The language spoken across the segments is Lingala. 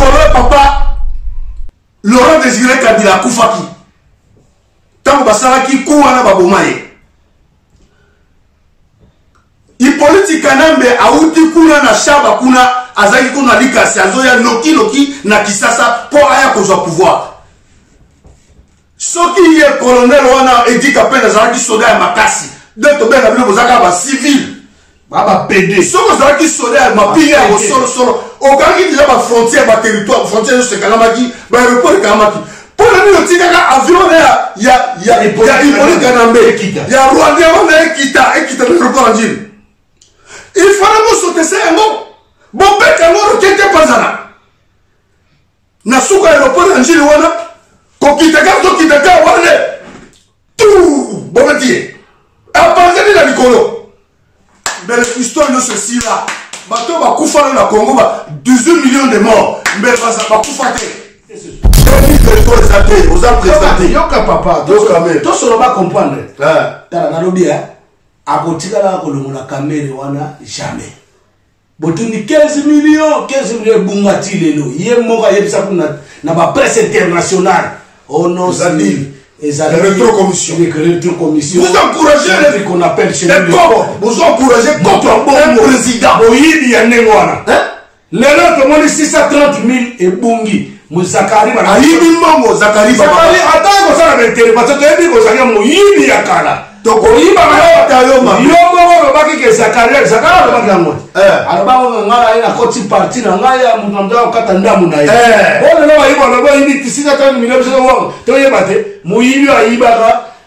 Nicolas papa Laurent Désiré Kabila Koufaki tant basalaki kouana babomaye Hippolyte Kanambe auti kuna na shaba kuna azaki kuna likasi azoya noki na Kisasa pour aya kozwa pouvoir soki ye colonel wana Edi Kapenda azaki soda ya makasi de to benga bino bozaka ba civil ba PD soko azaki soda ya mapili ya solo okaki déjà ba frontière ba territoire frontière se kalamaki ba aéroport kalamaki pour le tika avion ya Hippolyte Kanambe ya Rwanda wana ekita na aéroport njini il fallait sauter ça un mot. Bon, ben, on ne était pas là. Na souka aéroport en Gilles wana. Kokitaka, wana. Tout. Bon, ben, tiens. À partir de la Nicolo. Mais l'histoire de ceci là. Bateau va koufa dans la Congo. 18 millions de morts. Mais ça va koufa. Vous avez présenté. Yoka papa. Tout ce qu'on va comprendre. T'as la lobby, hein. Abotikala kolongola kamere wana jamais botuni 15 millions bungati lelo ye moka yebisa kuna na ba presse internationale oh non Zadil rétrocommission vous encouragez ce qu'on appelle chez nous vous encouragez contre un président boyidi ya nengwana lelo to moni 630 000 ebungi Zakari ba ayibi mongo Zakari atako sana betere parce que ebi ko sanya moyibi ya kala donc oyiba na yo mongo ba ki Zakari ba kango alaba ngala ina koti parti na ngaya mutanda okata ndamu na ye bona no ayiba no ba ini 630 millions wo to yebate moyibi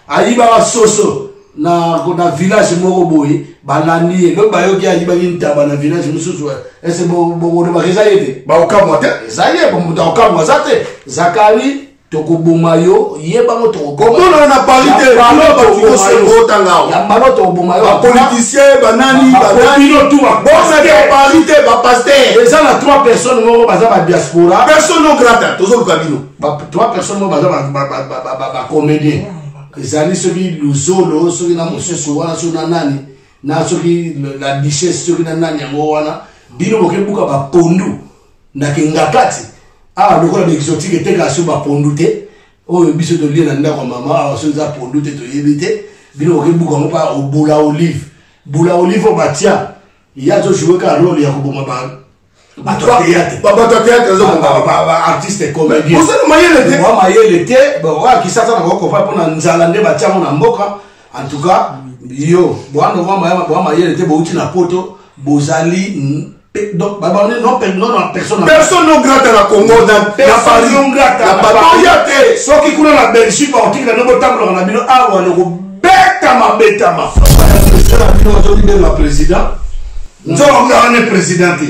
ayiba soso na village moko boye balandi lo bayoki ayiba intaba na village mususu ese bo ba kezayete ba okamwa te zaye bo muta okamwa zate Zakari tokoboma yo yeba mo tokoboma na parité ya maloto bomayo ba politicien banani tout ba parité ba pasteur les gens 3 personnes moko baza ba diaspora personne non grata tozo kabino 3 personnes moko baza ba comédien ezali soki luzolo soki na mosusu wana soki na nani na soki la duchesse soki na nani yango wana bino bokebuka bapondu na kingakati lokola exotique eteka so bapondu te oyo biso tolie na ndako mama awa so eza pondu te toyebi te bino bokebuka ngo pa obula olive batia ya zojoue ka role ya koboma bato théâtre artiste comédien mayele te kisasa na kokopa mpona nzala nde batiamo na mboka en tout cas yo bwa mayele te bouti na poto bozali donc personne non grata na Congo na Paris soki kuna na Belgique baotikila nde botambolaka na bino awa nokobetama la président nzonga président te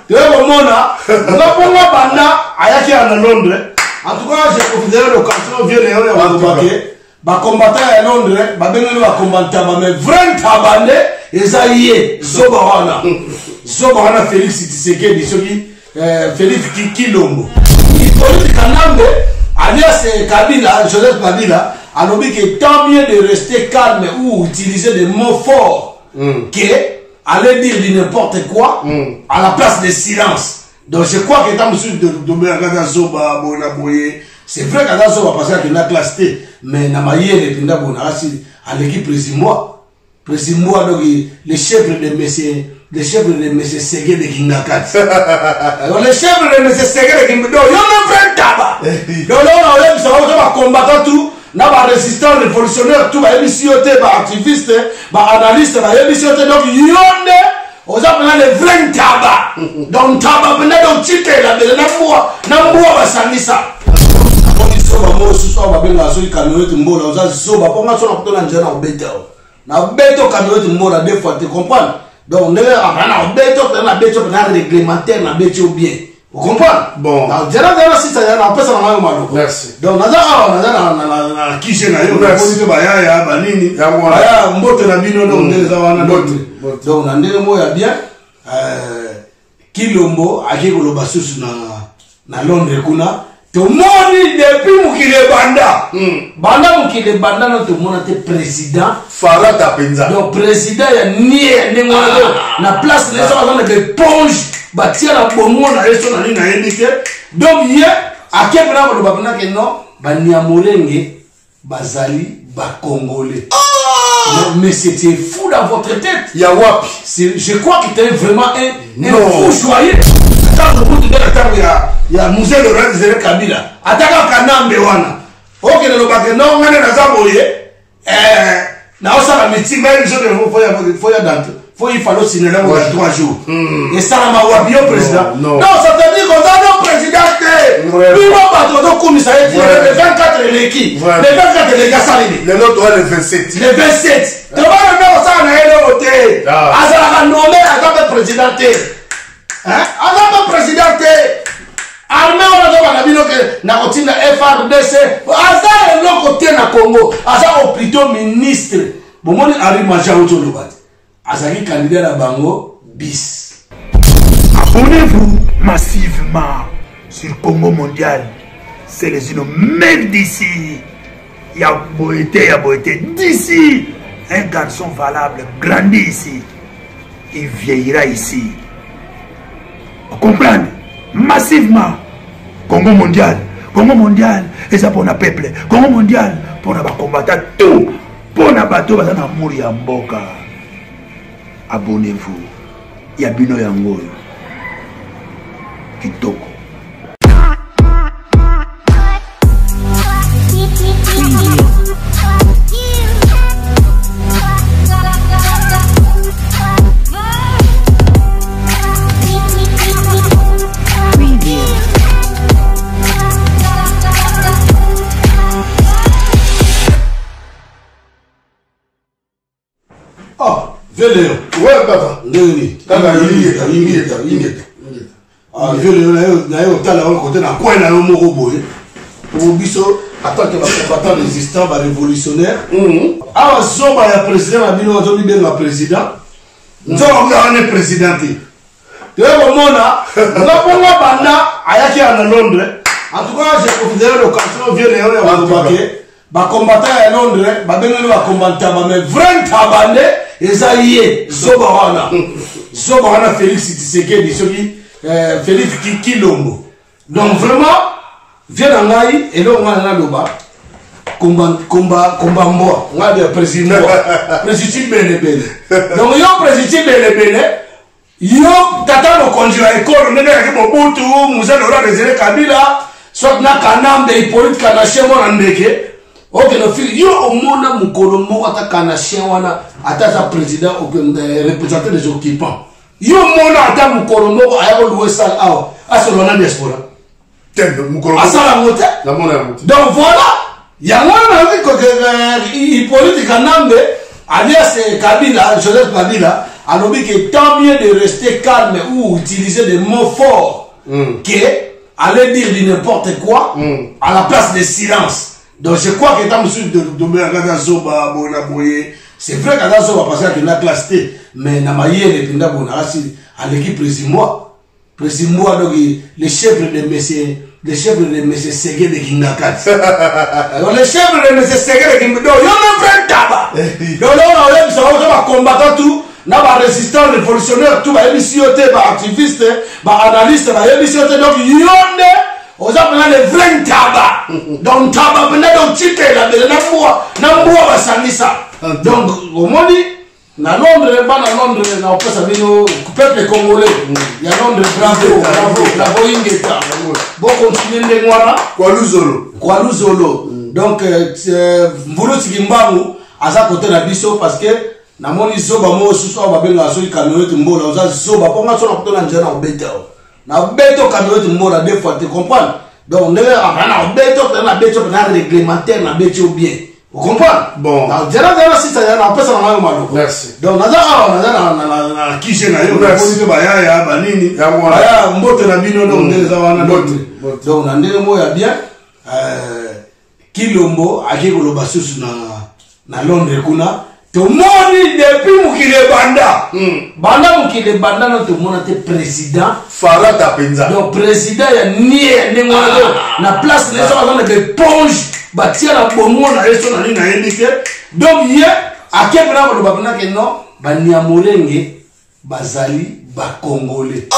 Mona, la banda ayaki à Londres. En tout cas, j'ai profité de l'occasion de combattre à Londres, mais vrai tabane, et ça y est, Zobarana, Félix Tshisekedi, Félix Kilombo. Hippolyte Kanambe, alias Kabila, Joseph Kabila, a nommé que tant mieux de rester calme ou utiliser des mots forts que aller dire du n'importe quoi à la place de silence. Donc je crois que dans le sud de Zoba, c'est vrai qu'à Zoba parce qu'il y a classe T, mais dans ma yéle, à l'équipe Président-moi, donc les chefs de M. Ségué de Kingakat. Donc les chefs de M. Ségué de Kingakat, il y a un vrai tabac. Donc là, on va combattre tout. Na ba résistant révolutionnaire tout ba émissioté ba activiste ba analyste ba émissioté donc yonde aux appelés les vrais tabac donc tabac bena donc tite la bele na mboa ba sanisa on so ba mo so ba benga so ikanoete mbola oza so ba ponga so na kutona njana obeto na beto kanoete mbola des fois tu comprends donc ne na beto na réglementaire na beto bien. Vous comprenez? Bon. Merci. Donc, qui j'ai na yo, donc, bien, Kilombo, na Londres, kuna, tomoni depuis mukile banda. Banda mukile banda, no tomona te président. Farata Penza. Donc, président, ya nie, na place, les gens, l'éponge. batia la bongo na yeso na nini na yebike donc ye akebela ko babana ke non banyamolenge bazali ba congolais. Mais c'était fou dans votre tête. Yawapi. Je crois que tu es vraiment un fou joyeux. Quand vous dites il y a musée de Rézé Kabila. Ataka kanambe wana. Ok, le bac non, on est dans un boyer. Na osala meeting mais les gens faut y dante. Faut il falloir signer là 3 jours. Et ça la mawabio président. Non, ça te dit qu'on a nos président que bino bato do komisa le 24 l'équipe. Le 24 les gars salini. Le nôtre le 27. Le 27. Tu vas le faire ça na ele hotel. Azala nommé à président. Hein? À président. Armée on a pas bino que na kotinda FRDC. Azala le côté na Congo. Azala plutôt ministre. Bon mon Ari Maja Otolobat. Azali candidat à Bango bis. Abonnez-vous massivement sur Congo Mondial. C'est les unes même d'ici. Il y a beauté d'ici. Un garçon valable grandit ici. Il vieillira ici. Vous comprenez? Massivement. Congo Mondial. Congo Mondial. Et ça pour le peuple. Congo Mondial. Pour les combattants. Tout. Pour les bateaux. Pour les mourir en boca. Abonnez-vous. Yabino Yango. Kitoko. Véléo. Ouais, papa. Ndeni. Kaka ingeta. Ah, Véléo na yo tala on côté na coin na moko boye. Pour biso attends que va combattant résistant va révolutionnaire. Ah, soba ya président na bino to bibenga président. Nzoko ngane président. Tu es comme mona, na ponga banda ayaki à Londres. En tout cas, j'ai profité de l'occasion Véléo ya bakobaké. Ba combattant à Londres, ba benga ba combattant mais vrai tabande. Et ça y est, Zobawana Félix Tshisekedi, Félix Kilombo. Donc vraiment, viens en Naï et là on a là-bas. Combat moi, on a des présidents. Président Bene. Donc yo président Bene, yo tata no conduit à l'école, on est avec Mobutu, Moussa Laurent Désiré Kabila, soit na Kanambe, Hippolyte Kanaché, Morandeke. Ok, no fili, yo au monde mukolo mo ataka na chien wana ataka président ou représentant des occupants. Yo mona ataka mukolo mo ayako l'ouest awa asolona diaspora. Tembe mukolo. Asala mote. La mona mote. Donc voilà, ya mwana na ko Hippolyte Kanambe alias Kabila, Joseph Kabila, alobi que tant mieux de rester calme ou utiliser des mots forts que aller dire n'importe quoi à la place de silence. Donc je crois que tant de Zoba, c'est vrai qu'à Zoba parce que la classe T, mais na maïe les pinda bonasi à l'équipe président donc les chefs de monsieur Ségué de Kingakat. Donc les chefs de monsieur Ségué de Kingakat, yo ne fait tabac. Donc là on va combattre tout, na ba résistant révolutionnaire tout ba émissioté ba activiste, ba analyste ba émissioté donc yonde aux appelants les vrais tabac. Donc tabac venait donc titer la belle na mboa ba sanisa. Donc au moins na Londres na opesa bino peuple congolais. Ya Londres bravo ingeta. Bon continuer ndengwana kwa luzolo. Donc mbulu tikimbangu aza côté na biso parce que na moni zoba mo susu ba benga so ikamiote mbola oza zoba ponga so na kutona njana obeta. Na beto kamiote mbola deux fois tu comprends. Donc ndenge apana beto na beto na réglementaire na beto bien. Vous comprenez? Bon. Donc, j'ai si ça y a un peu ça dans le merci. Donc, on a qui j'ai naïo, on a ya banini, ya mbote na bino donc donc on a ndenge mo ya bien Kilombo aki koloba susu na Londres kuna to moni depuis mukile banda. Banda mukile banda no to mona te président Farata Penza. Donc président ya nie ndenge na place les gens ont des ponges batia la bongo na yeso na nini na yebike. Donc ye akebela ko babana ke non banyamolenge bazali ba congolais.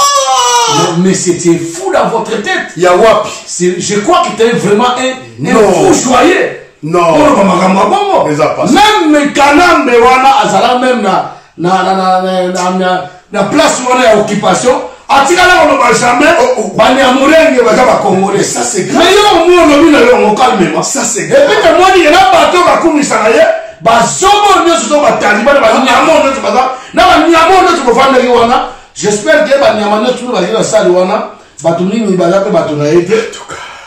Mais c'était fou dans votre tête. Yawapi. Je crois que tu es vraiment un fou joyeux. Non. Même Kanambe wana azala même na place wana ya occupation. Atikala on va jamais bani amurenge baza ba congolais. Ça c'est grave. Mais yo mo no bina yo calmement. Ça c'est grave. Et puis moi ni na bato ba kumisa ye ba zomo nyo so ba taliban ba nyamo nyo baza na ba nyamo nyo so fanda ki wana. J'espère que ba nyamo nyo so ba la salle wana bato ni baza pe bato na ete.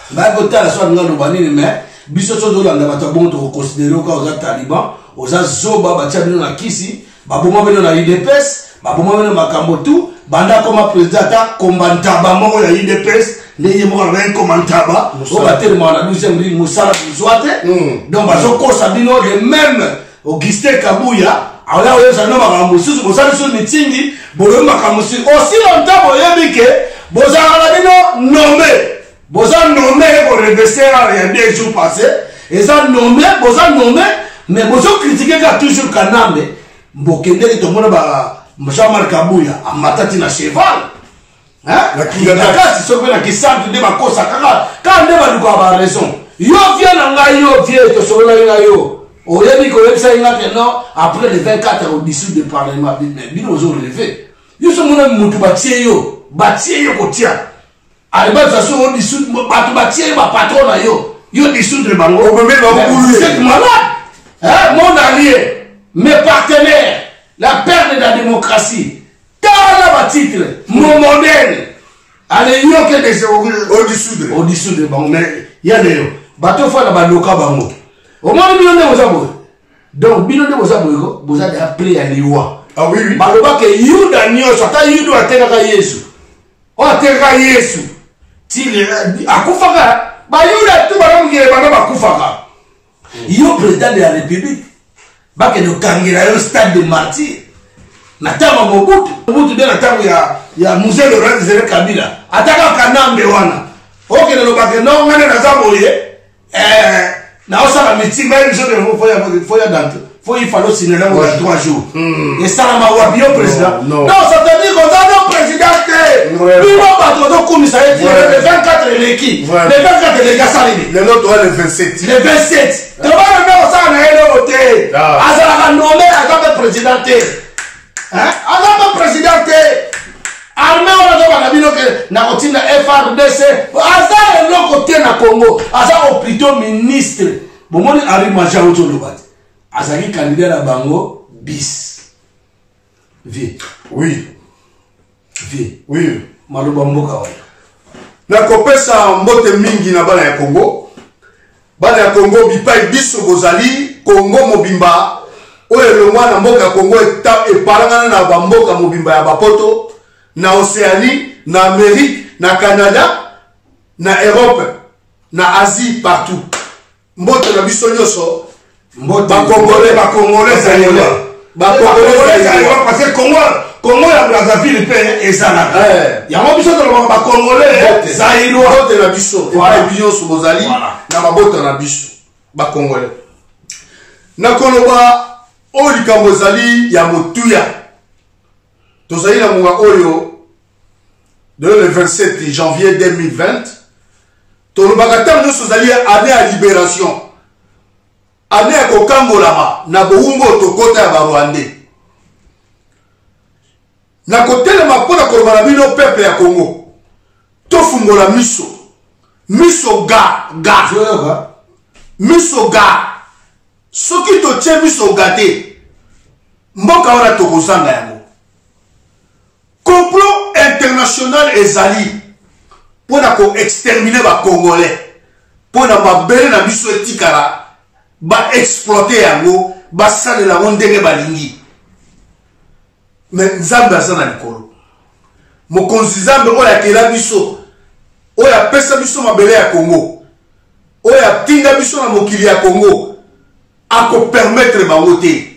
Ba ko tala so ngalo bani mais biso so do landa bato bon to considérer ka oza taliban oza zoba ba tia bino na kisi ba boma bino na UDPS ba boma bino makambo tu banda comme président ta kombantaba moko ya UDPS les mo ren kombantaba o batel mo na 12e ring musala bizwate donc bazo ko sabino de même Augustin Kabuya ala oyo sa no makambo susu bosali so mitingi bolo makambo si aussi longtemps boyebi ke bozala bino nommé boza nommé pour reverser rien des jours passés et ça nommé boza nommé mais bozo critiquer ka toujours Kanambe mbokende to mona ba Jean-Marc Kabuya a matati na cheval hein la kasi so na kisantu de bakosa kaka ka nde ba luka ba raison yo vient na ngai yo vie to so na ngai yo o yebi ko yebisa nga que non après le 24 au-dessous du parlement bino zo relevé yo so mona mutu batie yo ko tia Alba ça au dessous bato batie ba patron na yo dissoudre bango On peut mettre c'est malade hein mon allié mes partenaires la perte de la démocratie dans la titre mon modèle allez yo que des au dessous de bango mais y a des bato fa na baloka bango au moins bino ne bozabo donc bino ne bozabo boza de après ya liwa ah oui baloba ke yuda nyonso ata yuda atekaka yesu o atekaka yesu tili akufaka bayuda tu balongile bana bakufaka yo président de la république bake no kangela yo stade de martyr na tama mobutu de na tama ya musée de Laurent Kabila ataka Kanambe wana oke no bake no ngane na zaboye na osala meeting même je de foya dante faut il fallait signer là 3 jours et ça ma wapi yo président non ça te dit qu'on a no président bino bato do komisa le 24 eleki le 24 eleki asalini le nôtre le 27 le 27 to ba na ça na ele voter azala ka nommé azaba président hein azaba président armée on a ba bino ke na kotinda FRDC azala loko te na Congo azala plutôt ministre bomoni ari maja oto lobati azali candidat na bango bis vie oui maloba mboka wana na kopesa mbote mingi na bana ya Congo bipai biso bozali Congo mobimba oyo le mwana mboka Congo eparangana na bamboka mobimba ya bapoto na Océanie na Amérique na Canada na Europe na Asie partout mbote na biso nyoso Congolais parce que Congo ya Brazzaville pe ezala yango biso to ba Congolais zairo bote na biso et biso so bozali na mabota na biso ba Congolais na koloba o likambo zali ya motuya tozali na munga oyo le 27 janvier 2020 tolobaka tango nyonso zali année ya libération année ya kokangolama na bowumbo tokota ya barwandais na kotelema mpona koloba na bino peuple ya Congo tofungola miso ga soki totie miso ga te mboka wana tokozanga yango complot international ezali mpona koextermine bacongolais mpona mabele na biso etikala baexploite yango basalela yango ndenge balingi me nzambe aza na likolo mokonzi nzambe oyo akela biso oyo apesa biso mabele ya Congo oyo atinda biso na mokili ya Congo akopermettre bango te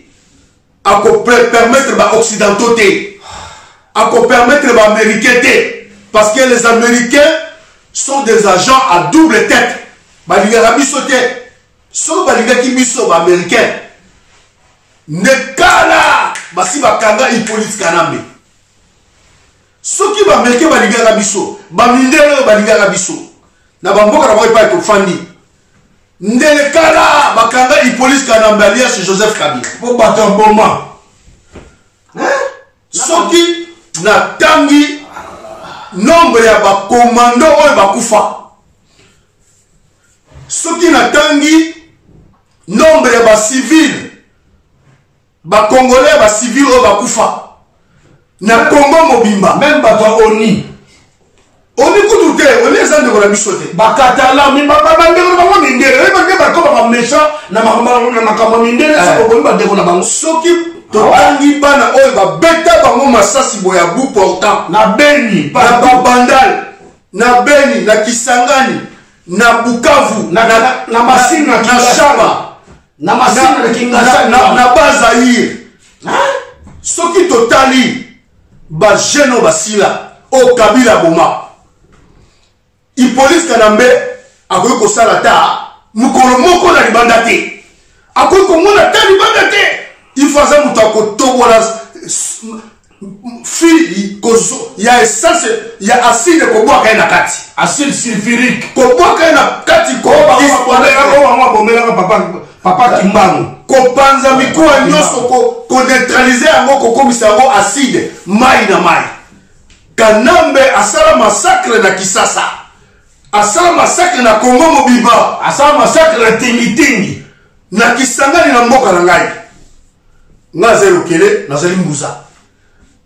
akopermettre baoccidentaux te akopermettre baaméricain te parce que les américains sont des agents à double tête balingaka biso te soki balingaki biso baaméricain nekala basi bakanga Hippolyte Kanambe soki bameke balingaka biso bamindele oyo balingaka biso na bamboka na bango epai tofandi ndele kala bakanga Hippolyte Kanambe alias Joseph Kabila po bato ya boma soki natangi nombre ya bakomando oyo bakufa soki natangi nombre ya bacivile bakongolais bacivile oyo bakufa na Congo mobimba même bato ya oni kutu te oni eza ndeko na biso te bakatala bandeko na bango mindele bake bakoma baméchant na makambo mindele sokobomi bandeko na bango soki totangi bana oyo babeta bango masasi boye ya bout portant na Beni na babandal na Beni na Kisangani na Bukavu na Masina na Shaba na Masina na Kinshasa na Bazaïre soki totali ba jeune basila o Kabila boma Hippolyte Kanambe akoki kosala ta mukolo moko na libanda te akoki komona ta libanda te il faut aza moto akotobola fili ya essence ya acide kobwaka ye na kati acide sulfurique kobwaka ye na kati kobomelaka papa Kimbangu kopanza mikuwa nyonso koneutralize yango kokomisa yango acide mai na mai. Kanambe asala massacre na Kisasa, asala massacre na Congo mobimba, asala massacre na Tingi na Kisangani na mboka na ngai ngazelo kele nazali mbuza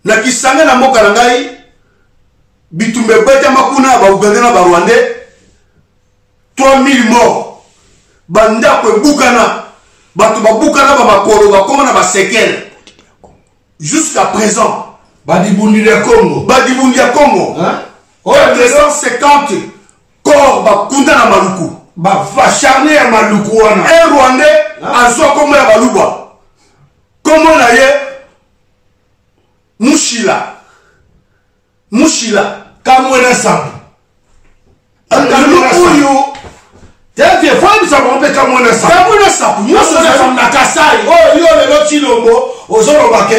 na Kisangani na mboka na ngai bitumbe beta makuna ba Uganda na ba Rwandais 3000 morts banda ko bukana batu babukana ba makolo bakoma na ba séquelles jusqu'à présent Badibundi ya Congo hein? 250 corps bakunda na maluku ba facharné ya maluku wana un Rwandais azwa komo ya baluba komo na ye Mushila kamwena sambu oyo Tete femme ça va pas comme on a ça. Comme on a ça. Moi ça ça na Kasai. Oh yo le Chilombo, aux Orobaké.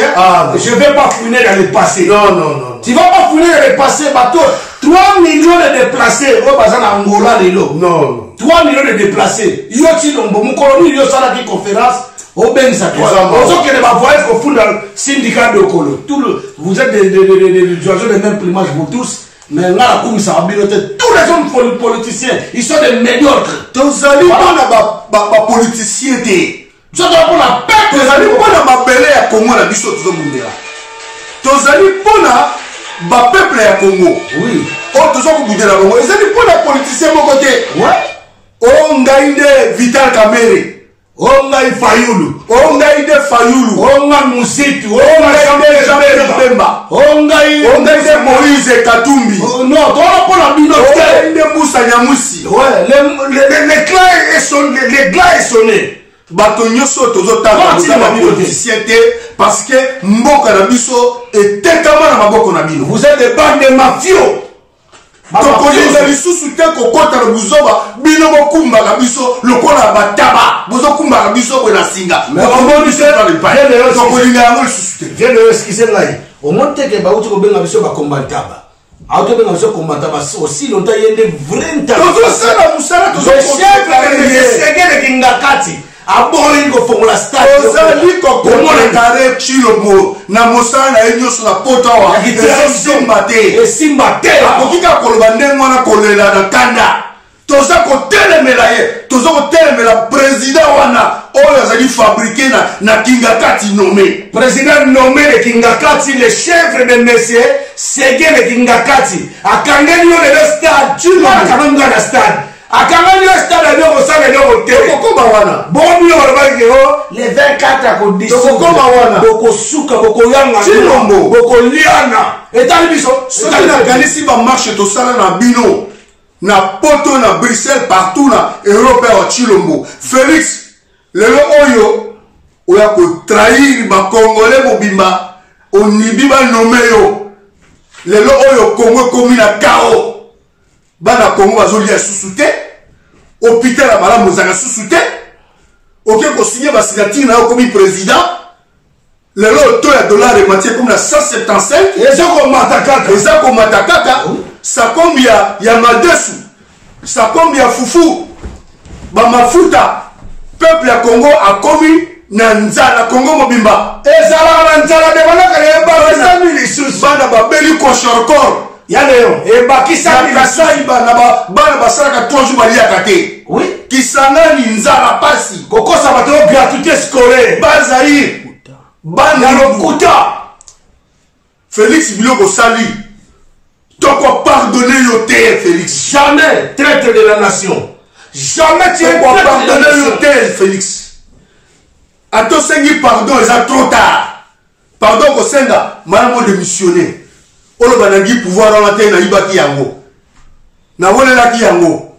Je vais pas fouiner dans le passé. Non. Tu vas pas fouiner dans le passé bateau. 3 millions de déplacés au bazar Angola lelo. Non. 3 millions de déplacés. Yo Chilombo, mon colonie yo sala qui conférence au Ben ça toi. Aux que les voyez au fond dans le syndicat de Kolo. Tout le vous êtes des oiseaux de même plumage vous tous. Mais là, comme ça, tous les hommes politiciens, ils sont des médiocres. Tozali pas na politiciens té. Ça doit pour la paix. Tozali pas na mabele ya Congo na biso tozo mundela. Tozali pas na peuple ya Congo. Oui. Oh tozo mundela Congo. Tozali pas na politiciens mon côté. Ouais. Oh ngainde Vital Kamerhe. Oh ngai Fayulu. Oh ngainde Fayulu. Oh ngai Musitu. Oh ngai Jean Pemba. Oh ngai Moïse Katumbi. Non, toi pour la binote. Oh ngainde Moussa Nyamusi. Ouais, les glas est sonné. Bato nyonso tozotanga na politicien te parce que mboka na biso etekama na maboko na bino. Vous êtes des bandes de mafieux. Tokolinga lisusu te kokota na buzoba bino bokumbaka biso lokola bataba bozokumbaka biso bwe na singa omoni se tokolinga yango lisusu te viens de esquisser ngai omoni te ke bauti kobenga biso bakombataba autobenga biso kombataba aussi longtemps yende vrai ntaba tozosala musala tozosegele kingakati aboyi kofongola stade ozali kokomona kare Chilombo na mosala na ye nyonso na poto awa esimba te akoki kaka koloba ndenge wana kolela na kanda toza kotelemela ye toza kotelemela président wana oyo azali fabriqué na Kingakati nommé président nommé de Kingakati le chef de monsieur Segele Kingakati akangeli yo le stade Chilombo kananga na stade akangani yo stade de kosala eloko te kokoma wana bomi olobaki o le 24 akodisokoma wana bokosuka bokoyanga Chilombo bokoliana etali biso soki nakanisi bamarche tosala na bino na poto na Bruxelles partout na Europe ya Chilombo Félix lelo oyo oya kotrahir bakongole mobimba onibi banome yo lelo oyo Congo ekomi na kao bana Congo bazolia susu te hôpital ya malamu ezaka susu te oke kosigner basignature na yo komi président le lot ya dollar et matière comme la 175 et ça comme matakaka et ça comme matakaka ça comme ya madesu ça comme ya fufu ba mafuta peuple ya Congo a commis na nzala Congo mobimba ezala na nzala de banaka le ba 100 000 sous bana ba beli koshorkor ya leo e ba kisa na kasaiba na ba bana basalaka 3 jours baliaka te oui kisangani nzala pasi kokosa bato gratuité scolaire bazaïr bana lokuta Félix Biloko sali toko pardonner yo te Félix jamais traître de la nation jamais tu es pardonner yo te Félix atosengi pardon eza trop tard pardon kosenga malamo démissionner olo banangi pouvoir wana te nayibaki yango nawolelaki yango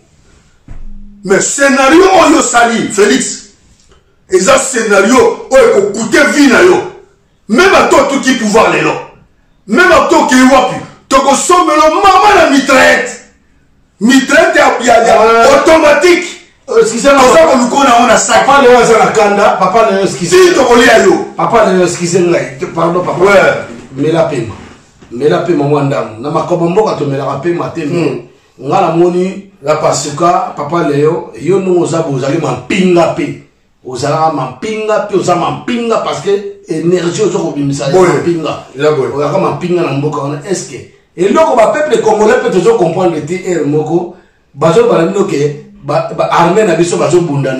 mais scénario oyo sali Félix eza scénario oyo ekokute vie na yo même ato toki pouvoir lelo même ato okei wapi tokosomelo mama na mitraite ya automatique toza koluko na ngo na sak papa leo aza na kanda papa leo si tokolia yo papa leo excuse ngai pardon papa mela pema mwa ndamu na makobo mboka tomelaka pema te nga namoni la pasuka papa leo yo nungo oza bozali mampinga pe ozalaka mampinga pe oza mampinga parce que énergie oza kobimisa mampinga oyaka mampinga na mboka wana est ce que eloko bapeuple congolais mpe tozo comprendre te ere moko bazobana bino ke baarmée na biso bazobunda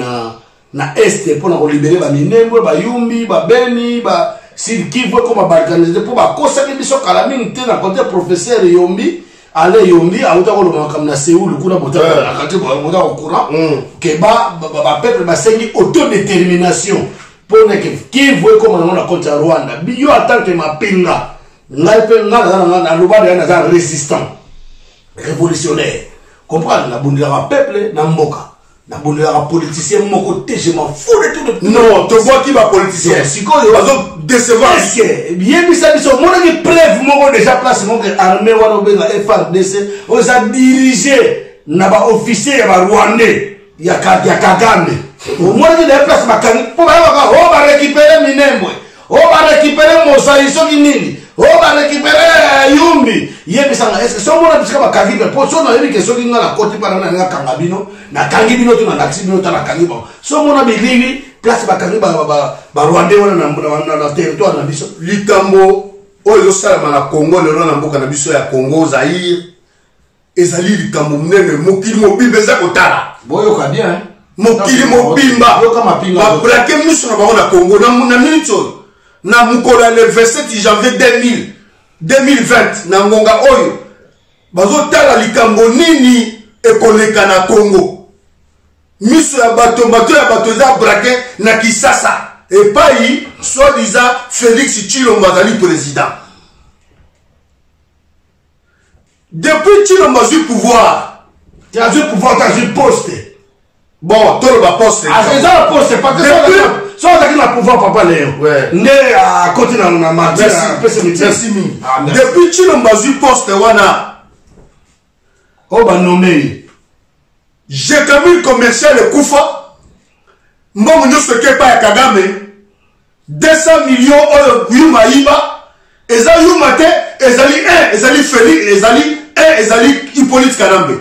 na este mpona kolibere baminembwe bayumbi babeni basud kivu ekoma baorganize mpo bakosaki biso kala mingi te na kote professeur yombi ale yombi auta koloba makambo na seulu kuna botakati bota kokura ke bapeuple basengi autodétermination mpona ke kivu ekoma nango na konte ya rwanda biyo atanke mapinga ngai mpe ngai nalobada ya naza résistant révolutionnaire comprendre nabundelaka peuple na mboka nabundelaka politicien moko te je m'en fous de tout non tobwaki bapoliticien sikoyo bazodecevoir yebisa biso omonaki preuve moko déjà place moko armée wana obenga FRDC oyo eza dirige na baofficier ya barwandais ya Kagame omonaki na place bakangi mpo bayebaka o barécupere minembwe o barécupere mosai soki nini o barécupere yumbi yebisanga est ce que somona bisika bakangi mpe mpo so nayebi ke soki nga na koti mpana na nga kanga bino nakangi bino to na nakisi bino to nakangi bango somona bilili place bakangi barwandais wana na territoire na biso likambo oyo ezosalama na Congo lelo na mboka na biso ya Congo Zaïre ezali likambo munene mokili mobimba eza kotala boyoka bien mokili mobimba babrake miso na bango na Congo na minute oyo na mokolo ya le 27 janvier 2020 na ngonga oyo bazotala likambo nini ekoleka na Congo miso ya bato eza brake na Kisasa epai soi-disant Félix Tshilombo azali président depuis Tshilombo azwi pouvoir t'azwi poste bon toloba poste eza na poste parce que so azalaki na pouvoir papa leo nde akoti na merci mingi depuis Tshilombo azwi poste wana oyo banome Jekamil commercial ekufa mbongo nyonso eke epai ya Kagame 200 millions oyo yuma yiba eza yuma te ezali Félix ezali Hippolyte Kanambe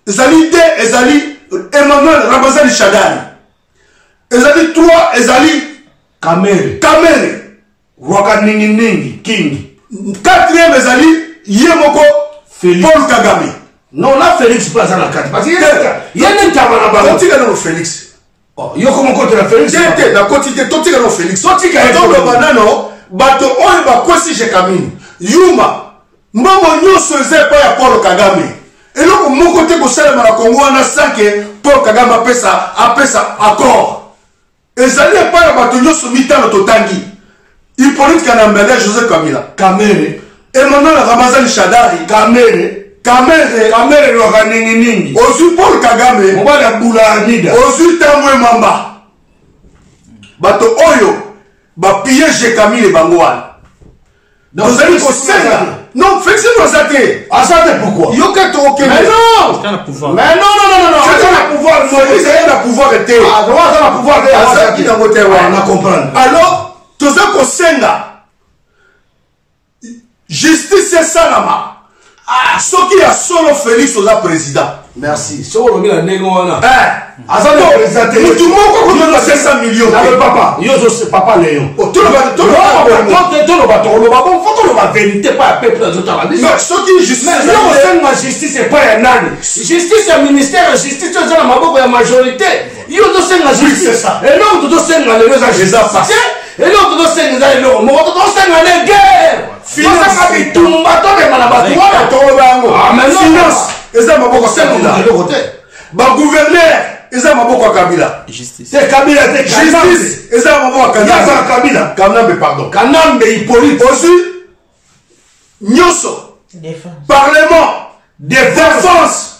ezali te ezali Emmanuel Ramazani Shadari ezali 3 ezali Kamere Rwaka ningi king 4e ezali ye moko Paul Kagame non la Félix place na kati parce que yene ntaba na bango tika no Félix yo komo kote na Félix tete na kotite totika no Félix totika eto banano bato oyo bakwesi Jekamil yuma mbongo nyonso eza epai ya Paul Kagame eloko moko te kosalema na Congo wana sanke Paul Kagame apesa accord ezali epai ya bato nyonso mitano totangi Hippolyte Kanambe Joseph Kabila Kamere Emmanuel Ramazani Shadari Kamere Rwaka ningi ozwi Paul Kagame mobala bula anida ozwi Tambwe Mamba bato oyo bapille Jekamil bango wana ozali kosenga non Félix Nozate asate pourquoi yoka toke mais non c'est un pouvoir Félix a pouvoir était na pouvoir azaki na moteur na comprendre alors toza kosenga justice esalama soki ya solo Félix oza président. Merci. Solo mi la ndenge wana. Azali présenté. Mutu moko ko 500 millions. Papa, yo je papa Léon. Tout le ba vérité pas peuple dans autres la non, soki justice. Mais la justice est pas ya nani. Justice ya ministère de justice za na maboko ya majorité. Yo to senga justice. Et non to senga les justice. Et non to senga za le mo to senga les guerre. Finance bitumba to de malabatu. Ah mais finance. Eza maboko Kabila. Ba gouverneur eza maboko Kabila. Justice. C'est Kabila c'est justice. Eza maboko Kabila. Kanambe pardon. Kanambe Hippolyte aussi. Nyoso. Parlement. Défense.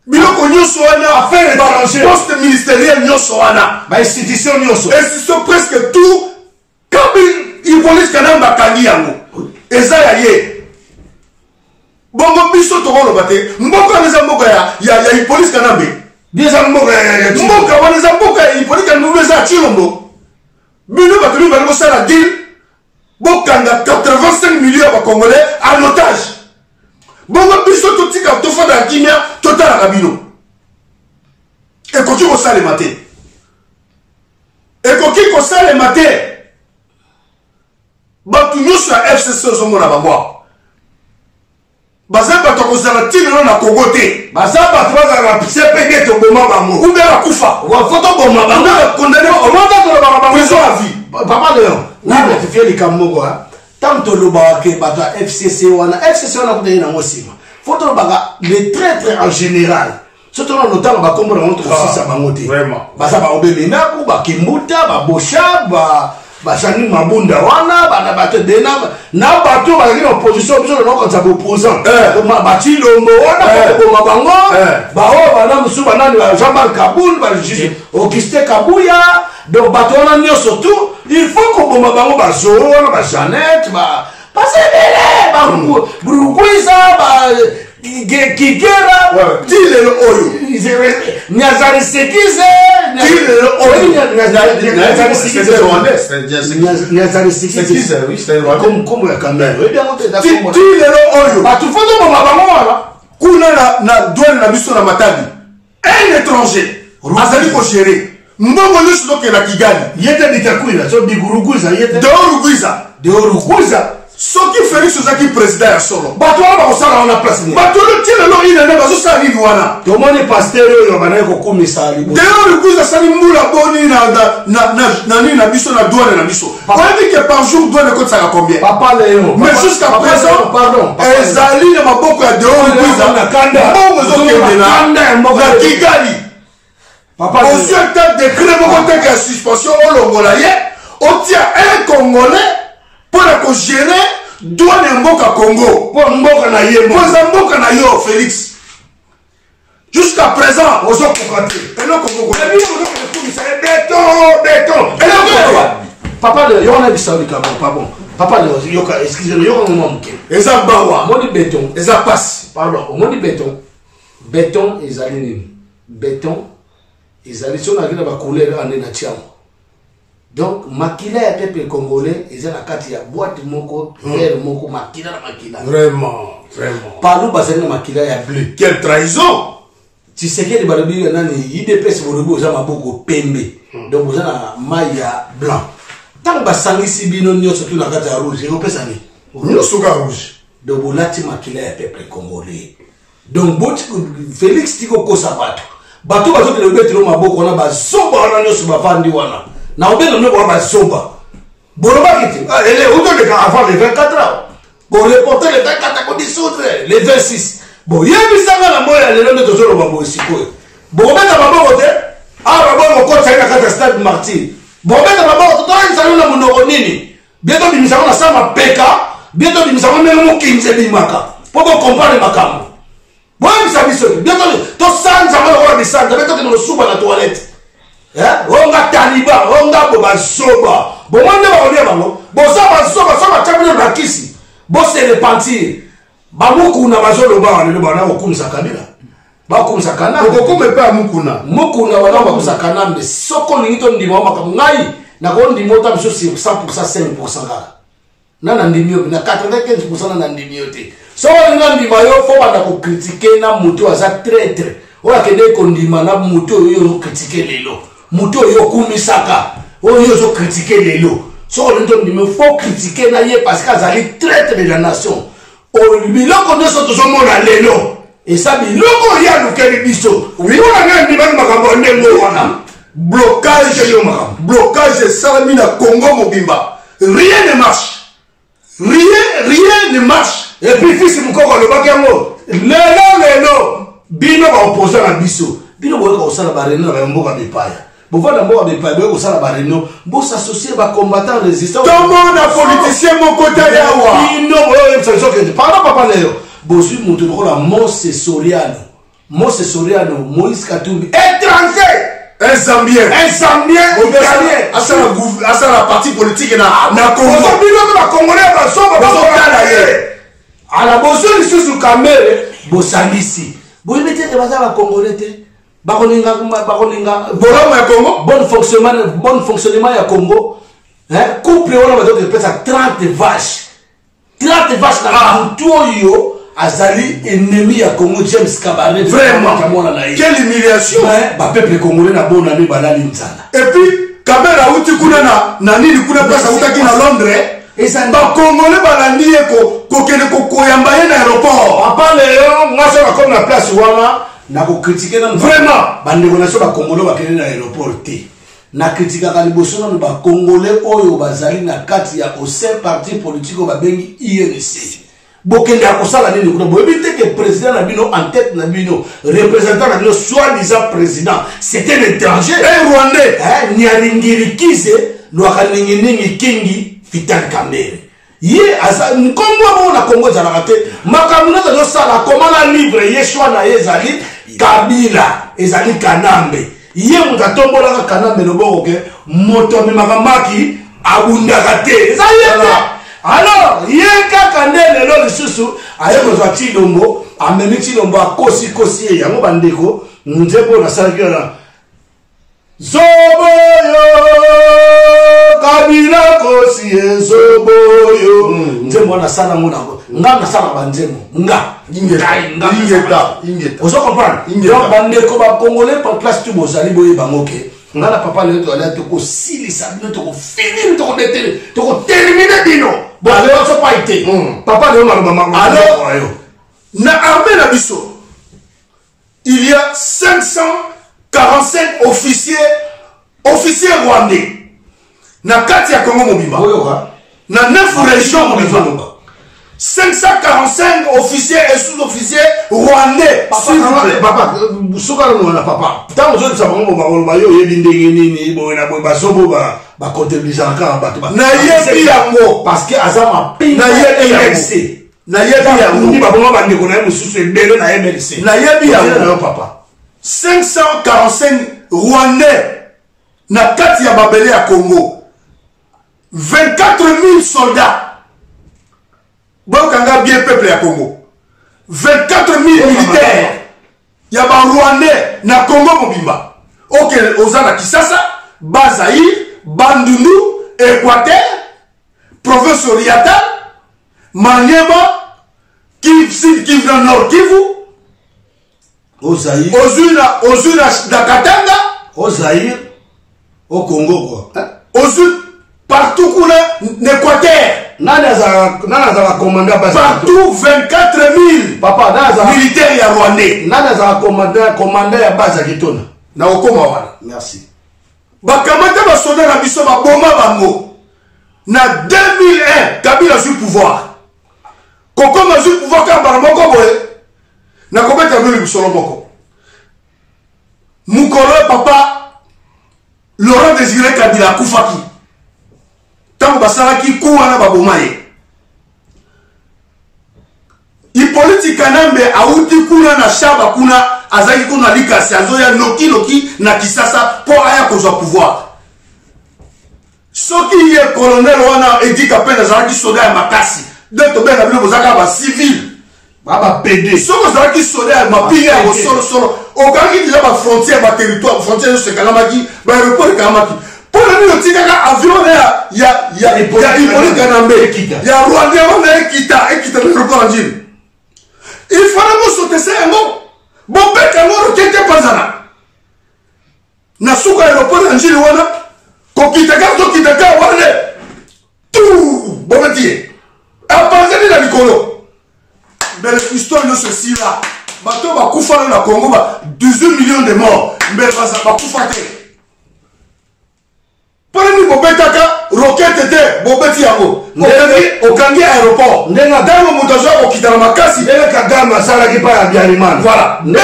Biloko nyoso wana affaires étrangères. Poste ministériel nyoso wana. Ba institution nyoso. Institution presque tout. Kabila Hippolyte Kanamba kangi yango. Eza ya ye. Bongo biso tokoloba te mboka neza mboka ya Hippolyte Kanambe bieza mboka ya mboka wana za mboka ya Hippolyte Kanambe za Chilombo bino batuli bali kosala deal bokanga 85 millions ba congolais en otage bongo biso totika tofanda kimia totala kabino ekoki kosalema te ekoki kosalema te batu nyonso ya FCC ozomona bango baza bato kozala tino na Congo te baza bato bazala CPG to boma bango ou bien bakufa wa photo boma bango condamné au monde de la prison à vie papa Léon na rectifier les kamoko tant to loba ke bato FCC wana kutena na ngosima photo baga les traîtres en général surtout notamment ba kombo na notre sisa bango te vraiment baza ba obele na ku ba kimbuta ba bosha ba basani mabunda wana bana bato dena na bato ba en opposition biso na ko tsa opposant ma bati lombo wana ko mabango ba o bana musu bana ni Jean-Marc Kaboul ba juste Auguste Kabuya donc bato wana nyo surtout il faut ko bomba bango ba zoro wana ba Jeannette ba pasebele ba Burukuiza ba Kigera tile lo oyo Nyazari Sekize tile lo oyo Nyazari Sekize Nyazari Sekize oui c'est vrai comme ya Cameroun et bien on est d'accord tile lo oyo batu foto bomba bango wana kuna na douane na biso na Matadi un étranger azali ko gérer mbongo nyonso toke na Kigali yete bitakwila so biguruguza yete de Uruguiza soki Félix ozaki président ya solo bato wana bakosala wana place ni bato tile lo inene bazosala nini wana tomoni pasteur oyo banaye kokumisa libo de Uruguiza asali mbula boni na nini na biso na douane na biso oyebi ke par jour douane ekotisaka combien papa Léon mais jusqu'à présent ezali na maboko ya de Uruguiza mbongo ezokende na Kigali ozwi ata décret moko teke ya suspension olongola ye otia un congolais pour la gérer douane mboka Congo pour mboka na ye mboka na yo Félix jusqu'à présent ozo kokate eloko Congo la vie ozo kokumisa béton papa de yona bisali kama pardon papa de yoka excusez-moi yoka mo mke eza bawa moni béton eza passe pardon moni béton ezali nini béton ezali so na kina ba couleur ande na tiamo. Donc makila ya peuple congolais ils ont la carte ya boîte moko vert moko makila na makila vraiment parlou basanga makila ya bleu quelle trahison tu sais que les balobi nani IDPS borobo za maboko pembe donc vous na maya blanc tant basangi sibino nyoso tu na carte ya rouge et opesa ni nyoso ka rouge donc bolati makila ya peuple congolais donc bot Félix tiko kosa bato bato ke le betelo maboko na basoba wana nyoso bafandi wana na obelo ne ba soba boroba kiti ele auto de avant les 24 heures pour reporter les 24 pour dissoudre les 26 bon yebisanga na moya lelo ndo tozolo babo sikoyo bobeta baboko te baboko ko tsaka kata stade martyr bobeta baboko to nzalo na munoko nini bieto bimisanga na sama peka bieto bimisanga meme mukinze bimaka pobo comprendre makambo bon bisabiso bieto to sanza ngalo bisanga bieto kino suba na toilette onga taliba onga boba soba bomande ba olia bango bosa soba champion na kisi bosse le pentir bamukuna bazoloba wana bana okumisa Kabila bakumisa kana okokome pa mukuna wana bakumisa kana mbe soko lingito ndima makambo ngai nakoo ndimi ota biso sur 100% 5% kaka na ndimi yo na 95% na ndimi yo te so olinga ndima yo fo banda kokritike na moto aza traître oyo akende kondima na moto oyo ozokritike lelo moto oyo okumisaka oyo ozokritike lelo so olinga ndima fo kritike na ye parce que azali traître de la nation biloko nyonso tozomona lelo esa biloko oyo alukeli biso mpona ndima makambo ndenge wana blocage esalami na Congo mobimba. Rien ne marche. Rien ne marche. Et puis fils mukoko le bakango lelo bino ba opposant na biso bino boyeka kosala bareno na mboka bepaya bovanda mboka bepaya boyeka kosala bareno bo s'associer ba combattant résistant tomo na politicien moko tayawa bino boyo msanso ke pardon papa leo bosui mutu lokola Mose Soriano Moïse Katumbi étranger un Zambien italien à la partie politique na Congo bino ba congolais ba soba ba ala boso lisusu kamere bosalisi boyebete te baza ba congolais te bakoninga bolamo ya Congo bon fonctionnement ya Congo couple wana bazo ke pesa 30 vaches na mutu oyo azali ennemi ya Congo James Kabaré vraiment quelle humiliation ba peuple congolais na bona ni balali nzala et puis Kabera uti kuna na nini kuna place utaki na Londres ba Congolais balandi ye kokende koyamba ye na aéroport papa leo ngaso na comme na place wana na ko critiquer na vraiment bandeko na so ba Congolais bakende na aéroport te na critiquer ka liboso na ba Congolais oyo bazali na kati ya au sein parti politique ba bengi INC bokende akosala nini kuna boyebite que président na bino en tête na bino représentant na bino soi-disant président c'est un étranger un Rwandais nyaringirikize lwakaninginingi kingi Vital Kamerhe ye asa nkombo na Congo ezalaka te makambo nyonso azosala koma na livre ye shwa na ye ezali Kabila ezali Kanambe ye moto atombolaka Kanambe loboko ke moto amemaka maki abundaka te eza ye te alors ye kaka nde lelo lisusu aye kozwa Tshilombo amemi Tshilombo akosi ye yango bandeko nzembo nasalaki wana Zoboyo Kabila kosi zoboyo nzembo na sala mona nga na sala banzembo nga ingeta ozo comprendre donc bandeko ba congolais par classe tu bozali boye bangoke nga na papa le to ala to ko silisa bino to ko finir to ko déterminer to ko terminer bino bon alors so pas été papa le maloba mama alors na armée na biso il y a 545 officiers rwandais na kati ya Congo mobimba na 9 régions mobimba 545 officiers et sous-officiers rwandais. Papa, soka na papa. Tant que ça va yo yebi ndenge nini bo na bo basobo ba comptabiliser ka ba. Na yebi yango parce que azama ping na yebi MLC. Na yebi yango ni ba bongo ba ndeko na mususu ebele na MLC. Na yebi yango papa. 545 rwandais na kati ya babele ya Congo. 24 000 soldats. Bokanga bien peuple ya Congo. 24 000 militaires. Ya ba Rwandais na Congo mobimba. Ok, ozana Kisasa, Bazaïr, Bandundu, Équateur, province orientale, Maniema, Kivu Sud, Kivu Nord, Kivu. Ozaïr. Ozuna Dakatanga. Ozaïr. Au Congo quoi. Ozuna partout qu'on a l'Équateur. Nana commandant partout 24 000 papa militaires ya Rwandais. Nana commandant ya base kitona. Na okoma wana. Merci. Bakamata ba soda na biso ba bomba bango. Na 2001 Kabila sur pouvoir. Kokoma sur pouvoir ka baramoko boye. Na kobeta mbele bisolo moko. Mukolo papa Laurent Désiré Kabila kufaki. Tant basalaki kuwana babomaye. Hippolyte Kanambe auti kuna na shaba kuna azaki kuna likasi azoya noki na Kisasa pour aya kozwa pouvoir. Soki ye colonel wana Edi Kapenda azaki soda ya makasi. D'autres ben na bilo zaka ba civil. Baba PD. Soko azaki soda ya mapinga ya solo. Okangi déjà ba frontière ba territoire frontière se kalamaki ba aéroport kalamaki. Pour Prenez le tigre avion, il y a Hippolyte Kanambe, il y a Rwanda, on a Ekita l'aéroport en Gilles. Il fallait nous sauter ça un mot. Bon, ben, quand on requête pas ça. Nasuka aéroport en Gilles, on a Kokitaka, on a tout. Bon, ben, tiens. À partir de la Nicolo. Mais l'histoire de ceci là, bateau va couper dans le Congo, 18 millions de morts. Mais ça va couper. Prenez Bobetaka, roquette était Bobeti Yango. Au Kangi aéroport. Nenga dama mutazo au kitana makasi. Nenga kagama sala qui pas bien man. Voilà. Mais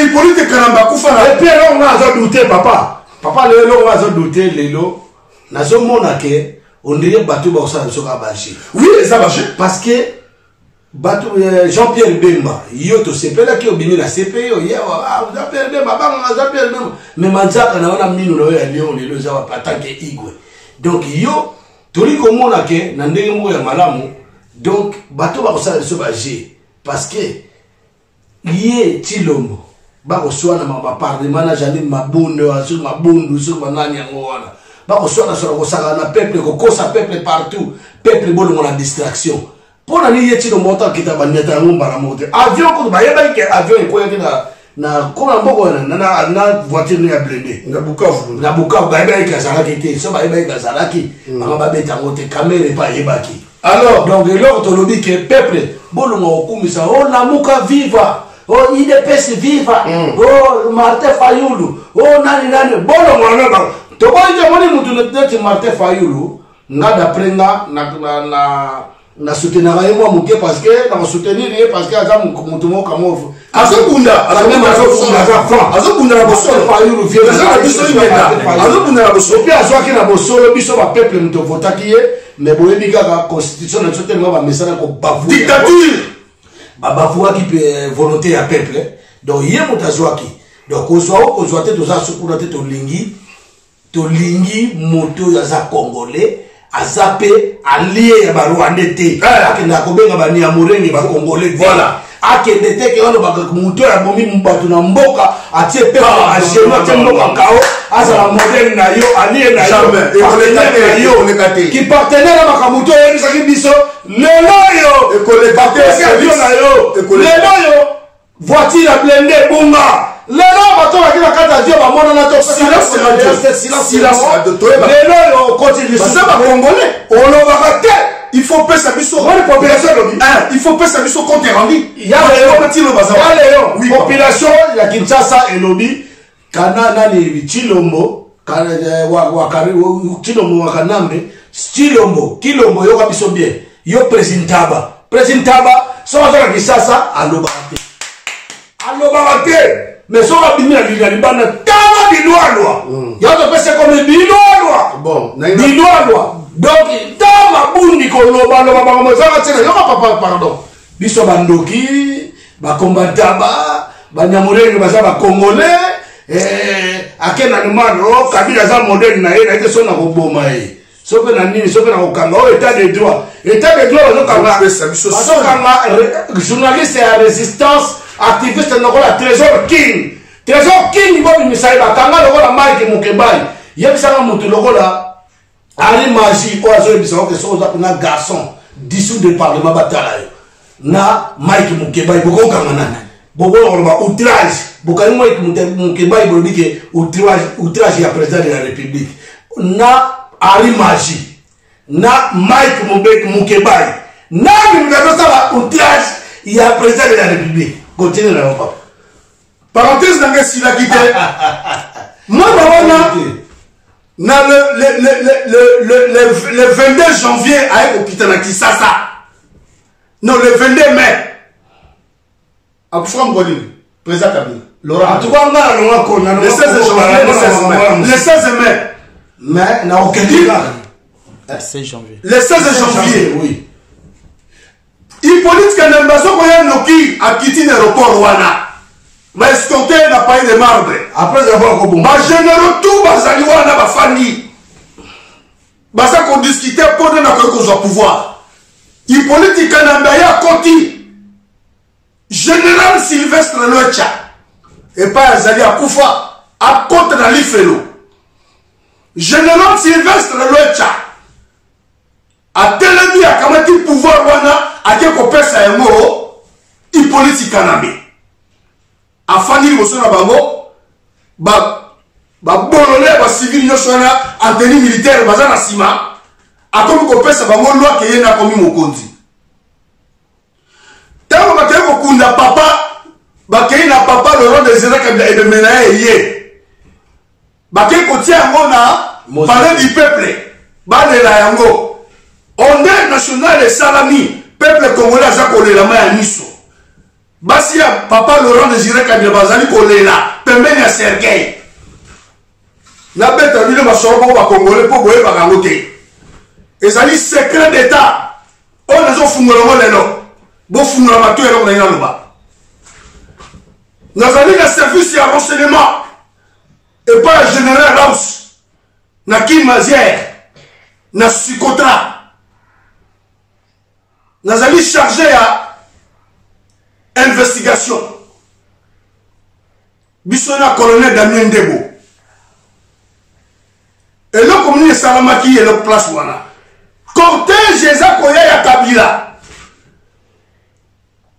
Hippolyte Kanamba Koufana. Et puis là on a douté papa. Papa le on a douté lelo. Na zo monake on dirait bateau ba ça soka baché. Oui, ça baché parce que bateau Jean-Pierre Bemba yoto sepela ki obimi na CPI Jean-Pierre Bemba Jean-Pierre Bemba mais manzaka na wana minu na ya Lyon lelo za patake igwe donc yo toli komona ke na ndenge mo ya malamu donc bateau ba kosala so baje parce que yé Chilombo ba koswana ma parlement na jali mabundu sur mabundu sur manani yango wana ba koswana so kosaka na peuple kokosa peuple partout peuple bolo na distraction. Pour la nuit, il y a un montant qui est à monter. Avion, avion, na kona mboko na voiture ni ya blindé na Bukavu ba eba ikazalaki te so ba eba ikazalaki anga ba beta ngote kamera pa yebaki. Alors donc l'autre tolobi que peuple bolongo okumisa o lamuka viva o IDPS viva o Martin Fayulu o nani bolongo na ba to ba ite moni mutu na Martin Fayulu ngada prenga na soutenir moi muke parce que na soutenir parce que aza mutu mo kamo azokunda azokunda na bosolo Fayulu vie na biso imenda azokunda na bosolo puis azwaki na bosolo biso ba peuple mutu votaki ye mais boyebi kaka constitution na soutenir ba mesana ko bavu dictature bavu ki volonté ya peuple donc ye mutu azwaki donc ozwa te toza sukuna te tolingi moto yaza congolais azape allié ya ba Rwandais te akenda kobenga ba Nyamurenge ba congolais voilà akende te ke wana ba moto ya bomi mbatu na mboka atie pe a jema te mboka kao azala modèle na yo allié na yo ki partenaire na makamuto yo saki biso lelo yo avion na yo lelo yo voiture à blindé bunga lelo bato bakina kata dio ba mona na to silence lelo yo continue ça va congolais on va rater il faut pas s'amuser il faut pas s'amuser compte rendu il y a les population ya Kinshasa et lobby kana nani Chilombo Chilombo wakanambe Kilombo yo kabiso bien yo president Taba so za Kinshasa aloba mais so abimi na libana tama bilwa ya to pese comme bilwa bon bilwa donc tama bundi ko loba ba mo za tsena yo papa pardon biso bandoki ba combataba ba Nyamurenge ba za ba congolais akena numano kabila za modèle na ye na ite sona ko boma ye sope na nini sope na kokanga o état de droit bazokanga journaliste ya résistance activiste nokola Trésor King bobi misai bakanga lokola Mike Mukebai yebisanga mutu lokola Ali Maji o azoyebisa oke soko za na garçon dissous de parlement batala yo na Mike Mukebai bokokanga nana bobo oloba outrage bokani Mike Mukebai bolobike outrage ya président de la République na Ali Maji na Mike Mukebai nani mnazosala outrage ya président de la République. Continue là, papa. Parenthèse dans le sila qui était. Moi, le 22 janvier, à Okitanaki, ça. Non, le 22 mai. À Poufram Bolin, président Kabila. Laurent, tu vois, le 16 janvier, le 16 mai. Mais, n'a aucun Le 16 janvier. Le 16 janvier, oui. Hippolyte Kanamba Sokoya Noki a quitté l'aéroport Wana. Mais escorté n'a pas eu de marbre. Après avoir compris. Ma généraux tout Bazali Wana ba famille. Basa qu'on discutait pour donner un pouvoir. Hippolyte Kanamba ya Koti. Général Sylvestre Loecha. Et pas Azali à Koufa. À côté dans l'Ifelo. général Sylvestre Loecha atelemi akamati pouvoir wana ake kopesa yango Hippolyte Kanambe afandi liboso na bango babolole bacivile nyonso wana anteni militaire baza na nsima akomi kopesa bango lwa ke ye na akomi mokonzi ntango bakei kokunda papa bakei na papa Laurent Désiré Kabila ebemena ye bakei kotia yango na palais du peuple balela yango honneur national esalami peuple congolais aza kolelama ya miso basi ya papa Laurent Désiré Kabila bazali kolela pembeni ya Sergueï nabeta bino masolo moko bakongole mpo boyebaka yango te ezali secret d'état oyo nazofungola yango lelo bofungola matu eloko nayi naloba nazali na service ya renseignement epai ya général Raus na Kimazière na Sikotra nazali chargé ya investigation biso na colonel Damien Ndebo eloko mini esalamaki eloko place wana cortège eza koya ya Kabila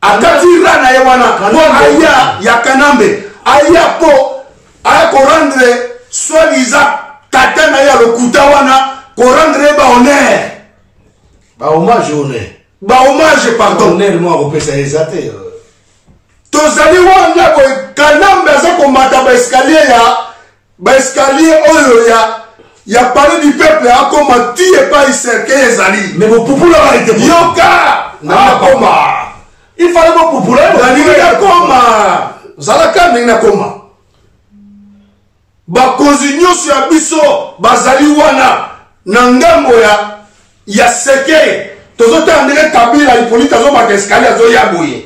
akati rana ye wana po aya ya Kanambe aya po aya korendre soi-disant tata na ya lokuta wana korendre ba hommage pardon honneur moi kopesa ezate tozali wana ko Kanambe aza komata ba escalier oyo ya palais du peuple akoma tie pa iserke ezali mais vos poupoula va être yoka na koma il fallait vos poupoula na koma zalaka na koma bakonzi nyonso ya biso bazali wana na ngambo ya seke tozotala ndenge Kabila Hippolyte azobaka escalier azoya boye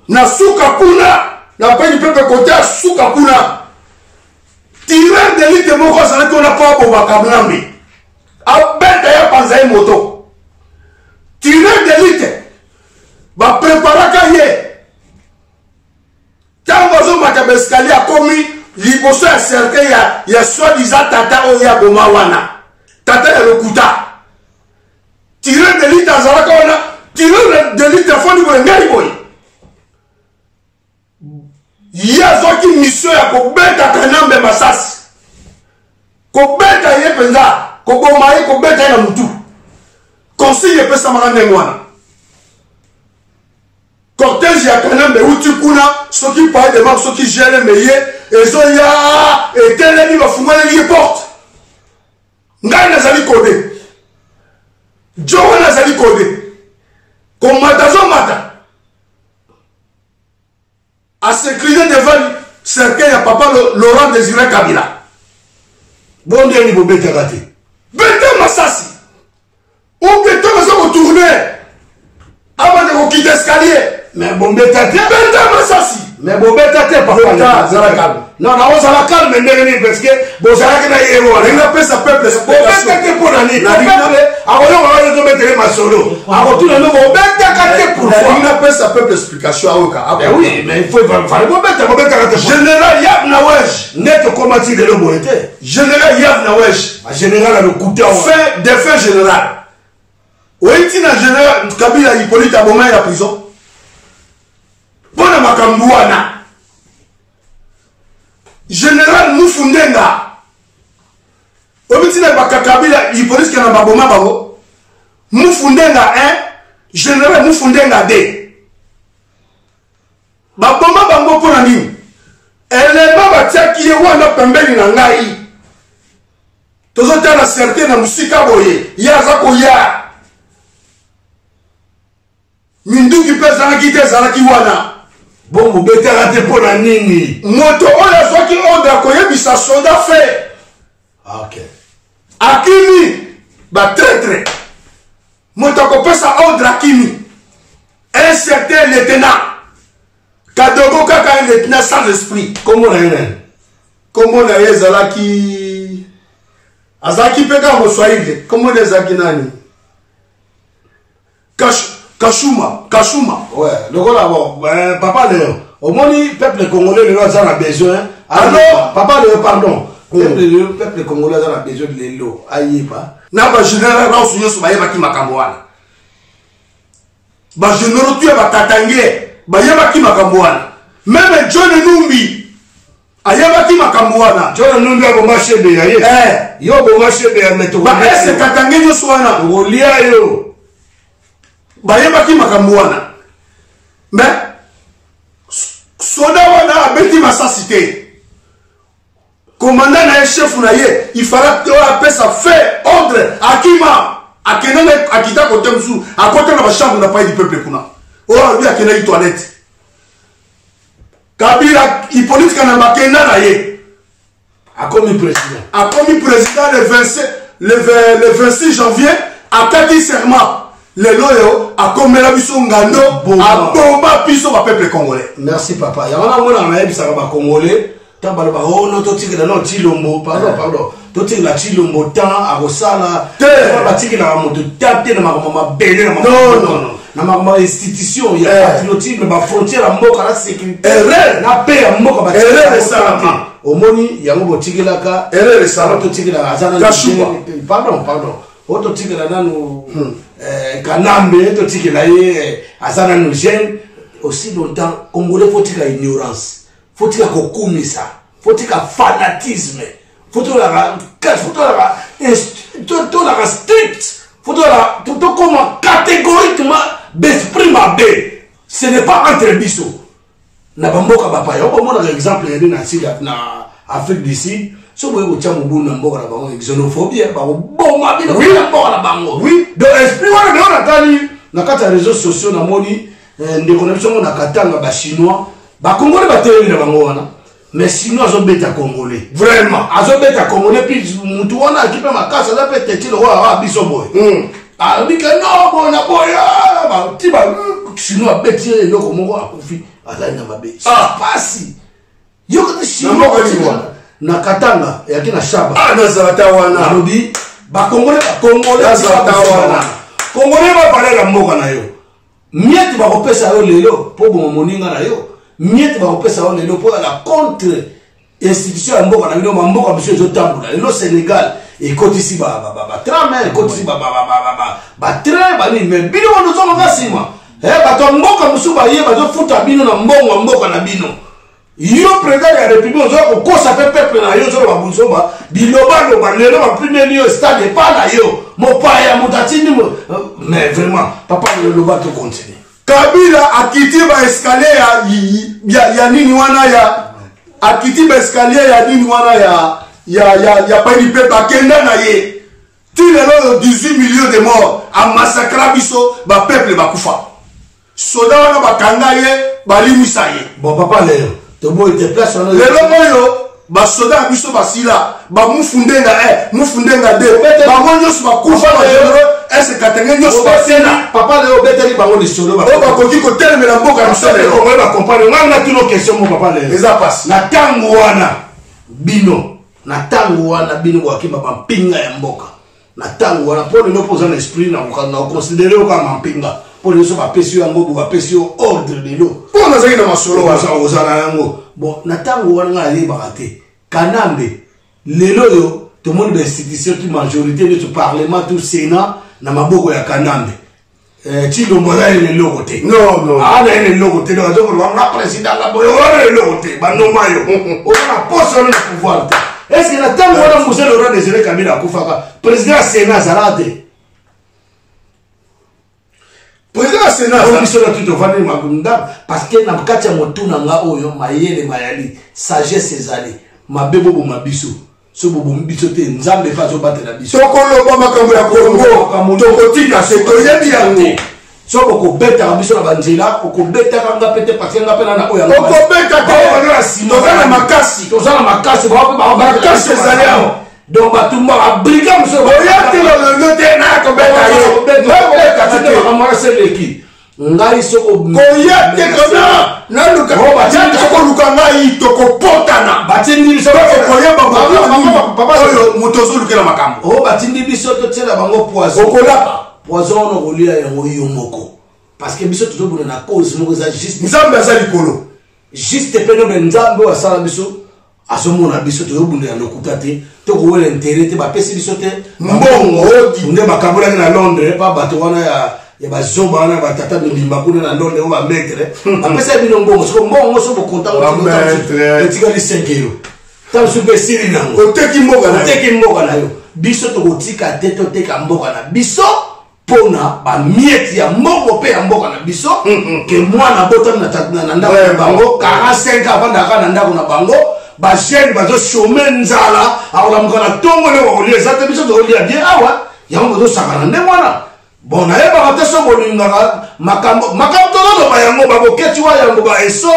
na suka kuna na palais du peuple kote ya suka kuna tireur d'élite moko azalaki wana mpo abobaka Mlambi abeta ya panza ye moto tireur d'élite bapreparaka ye ntango azomata baeskalier akomi liboso ya cercueil ya soi-disant tata oyo ya boma wana tata ya lokuta tireur d'élite azalaka wana tireur d'élite afandi boye ngai boye ye azwaki mission ya kobeta Kanambe masasi kobeta ye mpenza koboma ye kobeta ye na mutu consigne epesamaka ndenge wana cortège ya Kanambe euti kuna soki palais de marque soki geleme ye ezoya etelemi bafungoleli ye porte ngai nazali kode jo wana azali kode komata azomata à s'incliner devant cercueil ya papa Laurent Désiré Kabila bon Dieu ni bobeta kati beta masasi ou beta maso ko tourner avant de ko quitter escalier mais bobeta te beta masasi mais bobeta te papa zala calme non on s'ala calme ndenge ni parce que bozalaki na yebo on a pesa peuple bobeta te pour nani akoyo wana to metele masolo akotuna no bobeta kati pourquoi on a pesa peuple explication aoka oui mais il faut fallait bobeta kati général Yabna Wej net komati de lo boete général Yabna Wej général le coup fait des faits général oiti na général Kabila Hippolyte aboma ya prison pona makambo wana général Mufundenga obitina bakakabila Hippolyte kana baboma bango Mufundenga 1 général Mufundenga 2 baboma bango pona nini eleba batiaki ye wana pembeni na ngai tozotala certain na musika boye ye aza koya minduki mpe ezalaki te ezalaki wana bon bobetaka te mpo na nini moto oyo azwaki ordre akoyebisa soda fe akimi batraitre moto akopesa ordre akimi un certain lieutenant Kadogo kaka un lieutenant sans esprit kombo na ye nani kombo na ye ezalaki azalaki mpe kaka moswahili kombo na ezalaki nani Kashuma. Ouais, donc là, bon, papa Léo, au moins, le peuple congolais, il a besoin. Alors, papa Léo, pardon. Le peuple congolais a besoin de l'élo. Aïeba. Na ba général na osunyo so bayeba ki makambo wana. Ba général tu ba tatange bayeba ki makambo wana. Même John Numbi ayeba ki makambo wana. John Numbi a bomba chebe ya ye. Yo bomba chebe ya meto. Ba ese tatange nyo so wana. Olia yo. Bayeba ki makambo wana. Mais soda wana abeti masasité. Commandant na chef na ye, il fallait que appeler ça fait ordre akima akena akita côté msu à côté na chambre na pas du peuple kuna. Oh lui akena yi toilette. Kabila Hippolyte kana makena na ye. A commis président. A commis président le 26 janvier a kati serment. Le loyo a commis la biso ngando a bomba biso ba peuple congolais. Merci papa. Ya wana mona na yebisa ba congolais. Tambalo ba ono to tika na chilombo pardon to tika la chilombo temps a rosala ba tika na moto tapte na mama bele na non na mama institution ya patriotisme ba frontière mboka la sécurité na paix ya mboka ba tika omoni yango botikela ka ça to tika na azana pardon oto tika na nanu kanambe to tika na ye azana nu jeune aussi longtemps congolais faut tika ignorance. Faut-il ça? Faut-il fanatisme? Faut-il strict? Faut-il comment catégoriquement d'esprit mabé? Ce n'est pas entre biso. Na bamboka bapa. On va prendre l'exemple na Afrique du Sud. Si vous voyez que vous avez une xénophobie, oui, donc esprit on a dans les réseaux sociaux, on a moni des connexions, on a katanga ba chinois. Ba Congolais ba télé na bango wana mais sinon azobeta Congolais vraiment azobeta Congolais puis mutu wana akipe makasa za pe tete lo wa biso boy abika no bona boya ba tiba sinon abeti eloko moko akufi ala na mabe pasi yo ko sinon na katanga yakina shaba na zata wana lobi ba Congolais zata wana Congolais ba parler la mboka na yo mieti ba kopesa yo lelo po bo moninga na yo miette va opesa on le pour la contre institution ya mboka na bino mboka biso zo tambola le Sénégal et côté ici ba tramé côté ici ba train ba ni mais bino ndo zo ngasima ba to mboka musu ba ye ba zo futa bino na mboka na bino yo président ya république zo ko kosa peuple na yo zo ba bunzoba biloba lelo ba premier lieu stade pas na yo mopaya mutatini mais vraiment papa le ba to continue. Kabila akiti ba escalier ya nini wana ya akiti ba escalier ya nini wana ya pa ni pepa kenda na ye ti lelo 18 millions de morts a massacre biso ba peuple ba kufa soda wana bakanga ye balimisa ye bon papa lelo to boy te place on lelo moyo ba soda biso basila ba mufundenga de ba monyo so ba kufa lelo est-ce katenge nyo so basena papa lelo beteli bango de solo ba koki ko telemela mboka musele ko ba comprendre ngana tuno question mo papa lelo eza passe na tango wana bino wakimba ba mpinga ya mboka na tango wana pour le poser l'esprit na considérer comme mpinga pour les so ba pesio yango ba pesio ordre de l'eau pour na zaki na masolo wa ozana yango bon na tango wana ngali bakate kanambe lelo yo tout le monde d'institution toute majorité de tout parlement tout sénat na maboko ya kanambe chilombo na ile logo te non ana ile logo te donc on président la boyo ile logo te banoma yo on a poste le pouvoir est-ce que la tango wana monsieur Laurent Désiré Kabila kufaka président sénat zarate président sénat on biso na tout vendre magunda parce que na kati ya motuna nga oyo mayele mayali sagesse ezali mabebo bo mabiso so bo biso te nzambe pa zo batela biso tokoloba makambo ya Kongo tokotika se toyebi yango so ko beta biso na banzela ko beta kanga pete parce nga pena na oya ko beta te tozana makasi ba makasi ezali aho donc batumba abrika muso oya te lo te na ko beta yo beta te ko mara seleki ngai soko koya te kona na luka ko luka ngai to ko potana batindi biso ko koyeba papa oyo mutozo lukela makambo batindi biso to tela bango poison okolapa poison no kolia yango yo moko parce que biso to na cause moko za juste nzambe za likolo juste peno nzambe wa sala biso azomona biso toyobundela lokuta te tokowela intere te bapesi biso te mbongo nde bakambolaki na Londres pa bato wana ya bazoba wana batata bimba kuna na Londres o bametre bapesa bino mbongo soko mbongo so bokonta etikali 5 euro tanso mpe esili nango oteki mboka na yo biso tokotika te toteka mboka na biso pona bamieti ya mbongo mpe ya mboka na biso ke mwana botami na ndako na bango 45 avandaka na ndako na bango bajene bazoshome nzala akolamuka na ntongo nde bakolia eza te biso tokolia bien awa yango bozosakana nde mwana bon nayebaka te so bolingaka makambo tozoloba yango bakoketiwa yango baeso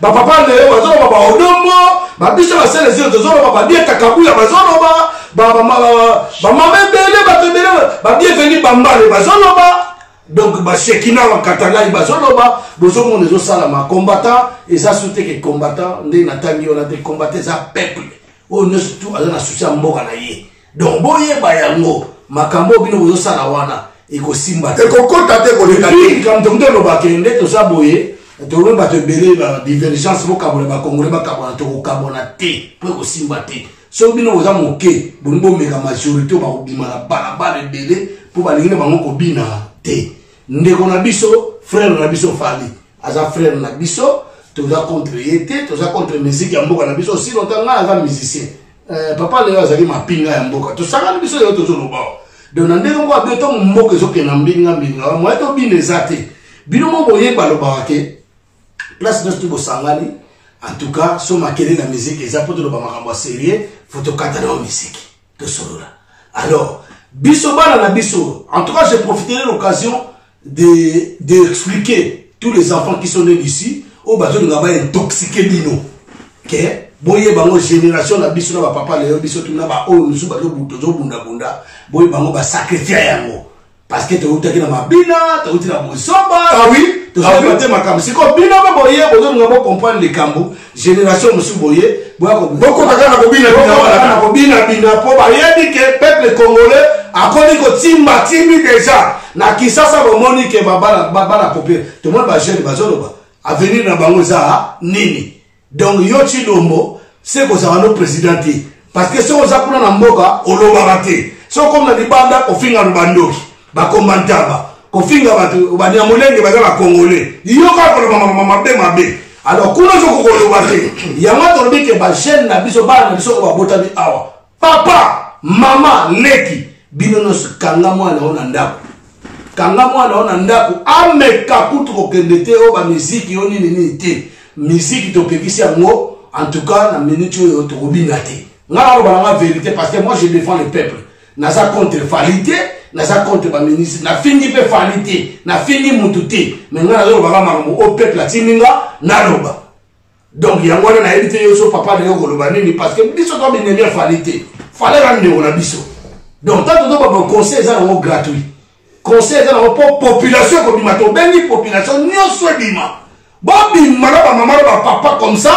bapapa leyo bazoloba baodombo babiso baselezio tozoloba babietakabuya bazoloba bamama ebele bato ebele babieveni bambale bazoloba donc bashekina bakatalai bazoloba bozomona ezosalama combattant eza sute ke combattant nde natangi yo na te combattant eza peuple oyo nyonso tu aza na susi ya mboka na ye donc boyeba yango makambo bino bozosala wana ekosimba te ekokota te koleka te kamto nde lobake nde toza boye towe bato ebele badivergence bokabola bakongole bakabona tokokabona te po ekosimba te soki bino boza moke boni bomeka majorité bakobima na balabala ebele mpo balingi na bango kobina te ndeko na biso frère na biso fali aza frère na biso toza contre ye te toza contre musique ya mboka na biso si longtemps ngai aza musicien papa leyo azalaki mapinga ya mboka tosangani biso leyo tozoloba donc na ndenge ngo abe to mboka ezokenda mbinga moye tobina eza te bino mo boyeba lobaka ke place nyonso bosangani en tout cas so makele na musique eza mpo toloba makambo ya sérieux faut tokata na musique tosolola alors biso bana na biso en tout cas j'ai profité de l'occasion d'expliquer tous les enfants qui sont nés d'ici au bazolinga ba intoxiqué bino ke boye bango génération na biso na papa leyo biso tuna ba oyo nusu bazobunda boye bango ba sacrifier yango parce que toutaki na mabina touti na bosomba ah oui tozobate makambo siko bino ba boye bozolinga bo comprendre les kambo génération musu boye bokotaka na kobina po bayebi ke peuple congolais akoni kotimba timi déjà na kisasa bomoni ke bana populaire tomoni bajene bazoloba avenir na bango eza nini donc yo Tshilombo c'est kozala no président te parce que so oza kuna na mboka olobaka te so comme na libanda kofinga lubandoki bakombantaba kofinga bato banyamulenge baza bakongolais yo kaka koloba mabe alors kuna zokokoloba te yango tolobi ke bajene na biso bana na biso babotami awa papa mama leki bino nyonso kanga mwana o na ndako kanga mwana o na ndako ameka kutu kokende te o bamiziki o nini te miziki topekisi yango en tout cas na minute oyo tokobina te nga naloba nanga vérité parce que moi je défends le peuple naza contre falite naza contre baministre nafingi mpe falite nafingi mutu te mais nga nazolobaka makambo o peuple atindinga naloba donc yango wana nayebi te yo so papa nayo koloba nini parce que biso tobineli ya falite faleka ndeko na biso donc tant que nous conseil eza nango gratuit conseil eza nango mpo population ekobima tobengi population nyonso ebima bobima na bamama na bapapa comme ça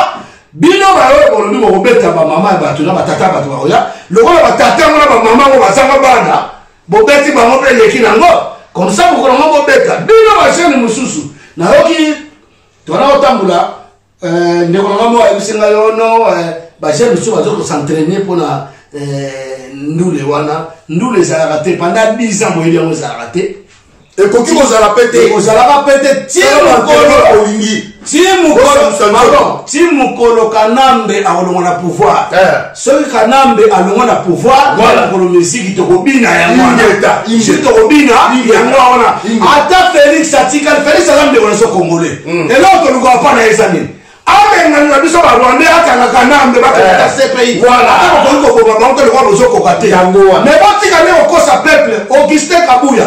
bino bayo bolobi bokobeta bamama ya bato na batata bato bakoya lokola batata ngo na bamama ngo bazanga bana bobeti bango mpe eleki nango comme ça bokolongo bobeta bino bajene mosusu nayoki tona kotambola ndeko nanga mo ayebisinga yono bajene mosusu bazokosentraine mpona ndule wana ndule ezalaka te pendant 10 ans boyebi yango ezalaka te ekoki kozala pe te kozalaka pe te ti mokolo kanambe akolongwa na pouvoir soki kanambe alongwa na pouvoir mokolo misiki tokobina yango wana tokobina yango wana ata félix atikali félix aza ndeko na so congolais eloko tolukaka mpa na eza nini amengani na biso barwandais akangaka nambe bakangaka cpi ata bokoki koboma bango te lokwa bozokoka te mais botika nde kokosa peuple augustin kabuya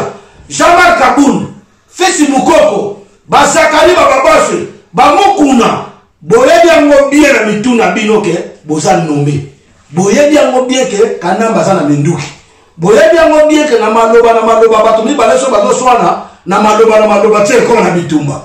Jean-Marc Kaboun Fesi Mukoko basakali bababase bamokuna boyebi yango bien na mituna binoke boza nombe boyebi yango bien ke kanamba za na minduki boyebi yango bien ke na maloba bato mibale so bazoswana na maloba tie koma na bitumba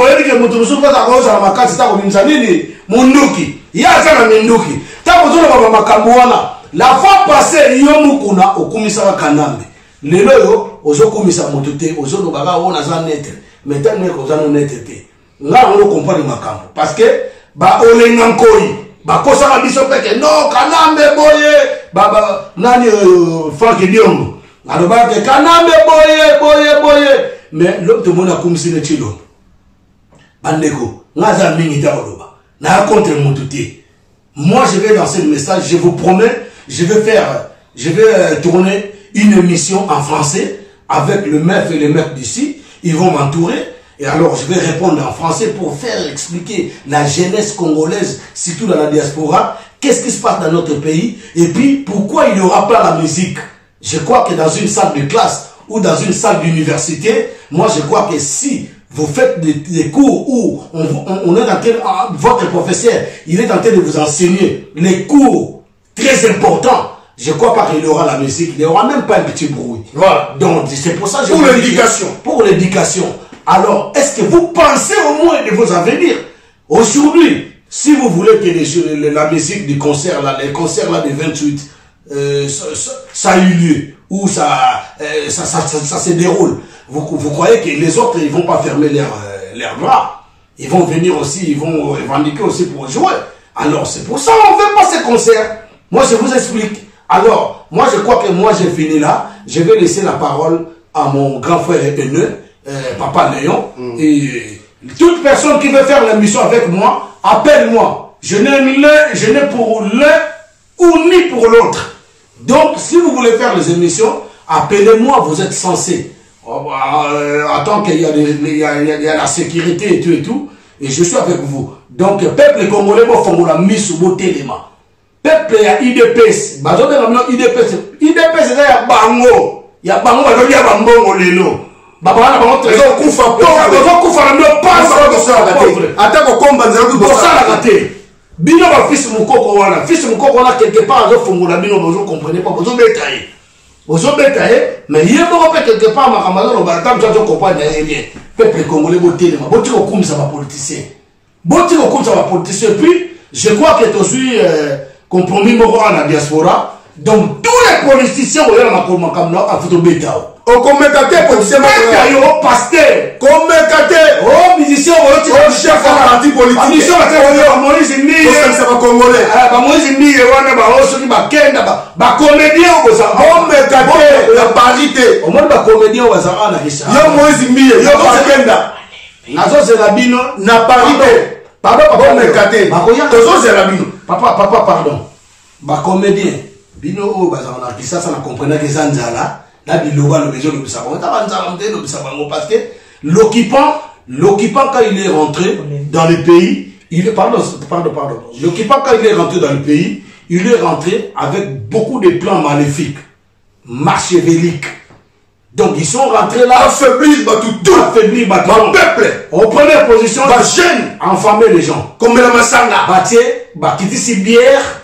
yebi ke mutu musuku baza koza na makasi ta kobimisa nini munduki ya za na minduki ta bozola baba makambo wana la fois passée yo mukuna okumisa kanambe lelo yo ozokumisa moto te ozolobaka ona za netre mais tant que oza no netre te nga ngo comprendre makambo parce que ba olenga nkoi bakosaka biso peke non Kanambe boye nani Frank Diongo alobaka Kanambe boye mais l'homme te mona akumisi ne chilo bandeko ngaza mingi ta oloba na contre montuté. Moi je vais lancer le message, je vous promets, je vais tourner une émission en français avec le MEF et les MEF d'ici, ils vont m'entourer. Et alors, je vais répondre en français pour faire expliquer la jeunesse congolaise, surtout dans la diaspora, qu'est-ce qui se passe dans notre pays, et puis pourquoi il n'y aura pas la musique. Je crois que dans une salle de classe ou dans une salle d'université, moi je crois que si vous faites des cours où on est en train, votre professeur, il est en train de vous enseigner les cours très importants, je ne crois pas qu'il y aura la musique, il n'y aura même pas un petit bruit. Voilà. Donc c'est pour ça que je pour l'éducation. Pour l'éducation. Alors, est-ce que vous pensez au moins de vos avenirs? Aujourd'hui, si vous voulez que la musique du concert, là, les concerts là, de 28, ça a eu lieu, ou ça se déroule, vous croyez que les autres, ils ne vont pas fermer leurs bras? Ils vont venir aussi, ils vont revendiquer aussi pour jouer. Alors, c'est pour ça qu'on ne fait pas ces concerts. Moi, je vous explique. Alors, moi, je crois que moi, j'ai fini là. Je vais laisser la parole à mon grand frère haineux, Papa Léon. Et toute personne qui veut faire l'émission avec moi, appelle-moi. Je n'ai pour l'un ou ni pour l'autre. Donc, si vous voulez faire les émissions, appelez-moi, vous êtes censé. Attends qu'il y a la sécurité et tout, et je suis avec vous. Donc, peuple congolais, vous faites la mise au téléma. Peuple, il y a IDPS. IDPS, c'est là, bango. Il y a bango, il y a bango, lelo. Baba, bango, très bien. Koufa, Bino ba fils mukoko wana quelque part azo fongola bino bozo comprenez pas bozo betaye mais yebo pe quelque part makamalo lo ba tam zo comprendre bien peuple congolais botelé ma boti ko kumisa ba politicien puis je crois que tu suis compromis moko na diaspora donc tous les politiciens au yana makamalo a futo betao Okomekate politicien yo pasteur komekate oh musicien o chef de parti politique musicien ba Moïse Ndiye ça va congolais ba Moïse Ndiye wana ba osoki ba kenda ba comédien o boza komekate la parité au moins ba comédien o baza na kisa yo Moïse Ndiye yo ba kenda nazo zela bino na parité papa komekate tozo zela bino papa pardon ba comédien bino o baza na kisa ça na comprendre que ça nzala. Là, parce que l'occupant, quand il est rentré dans le pays, l'occupant, quand il est rentré dans le pays, il est rentré avec beaucoup de plans maléfiques, machiavéliques. Donc, ils sont rentrés là, affaiblir le peuple. On prenait position de jeunes, enfermer les gens. Comme la Massanga. Bakiti si bière,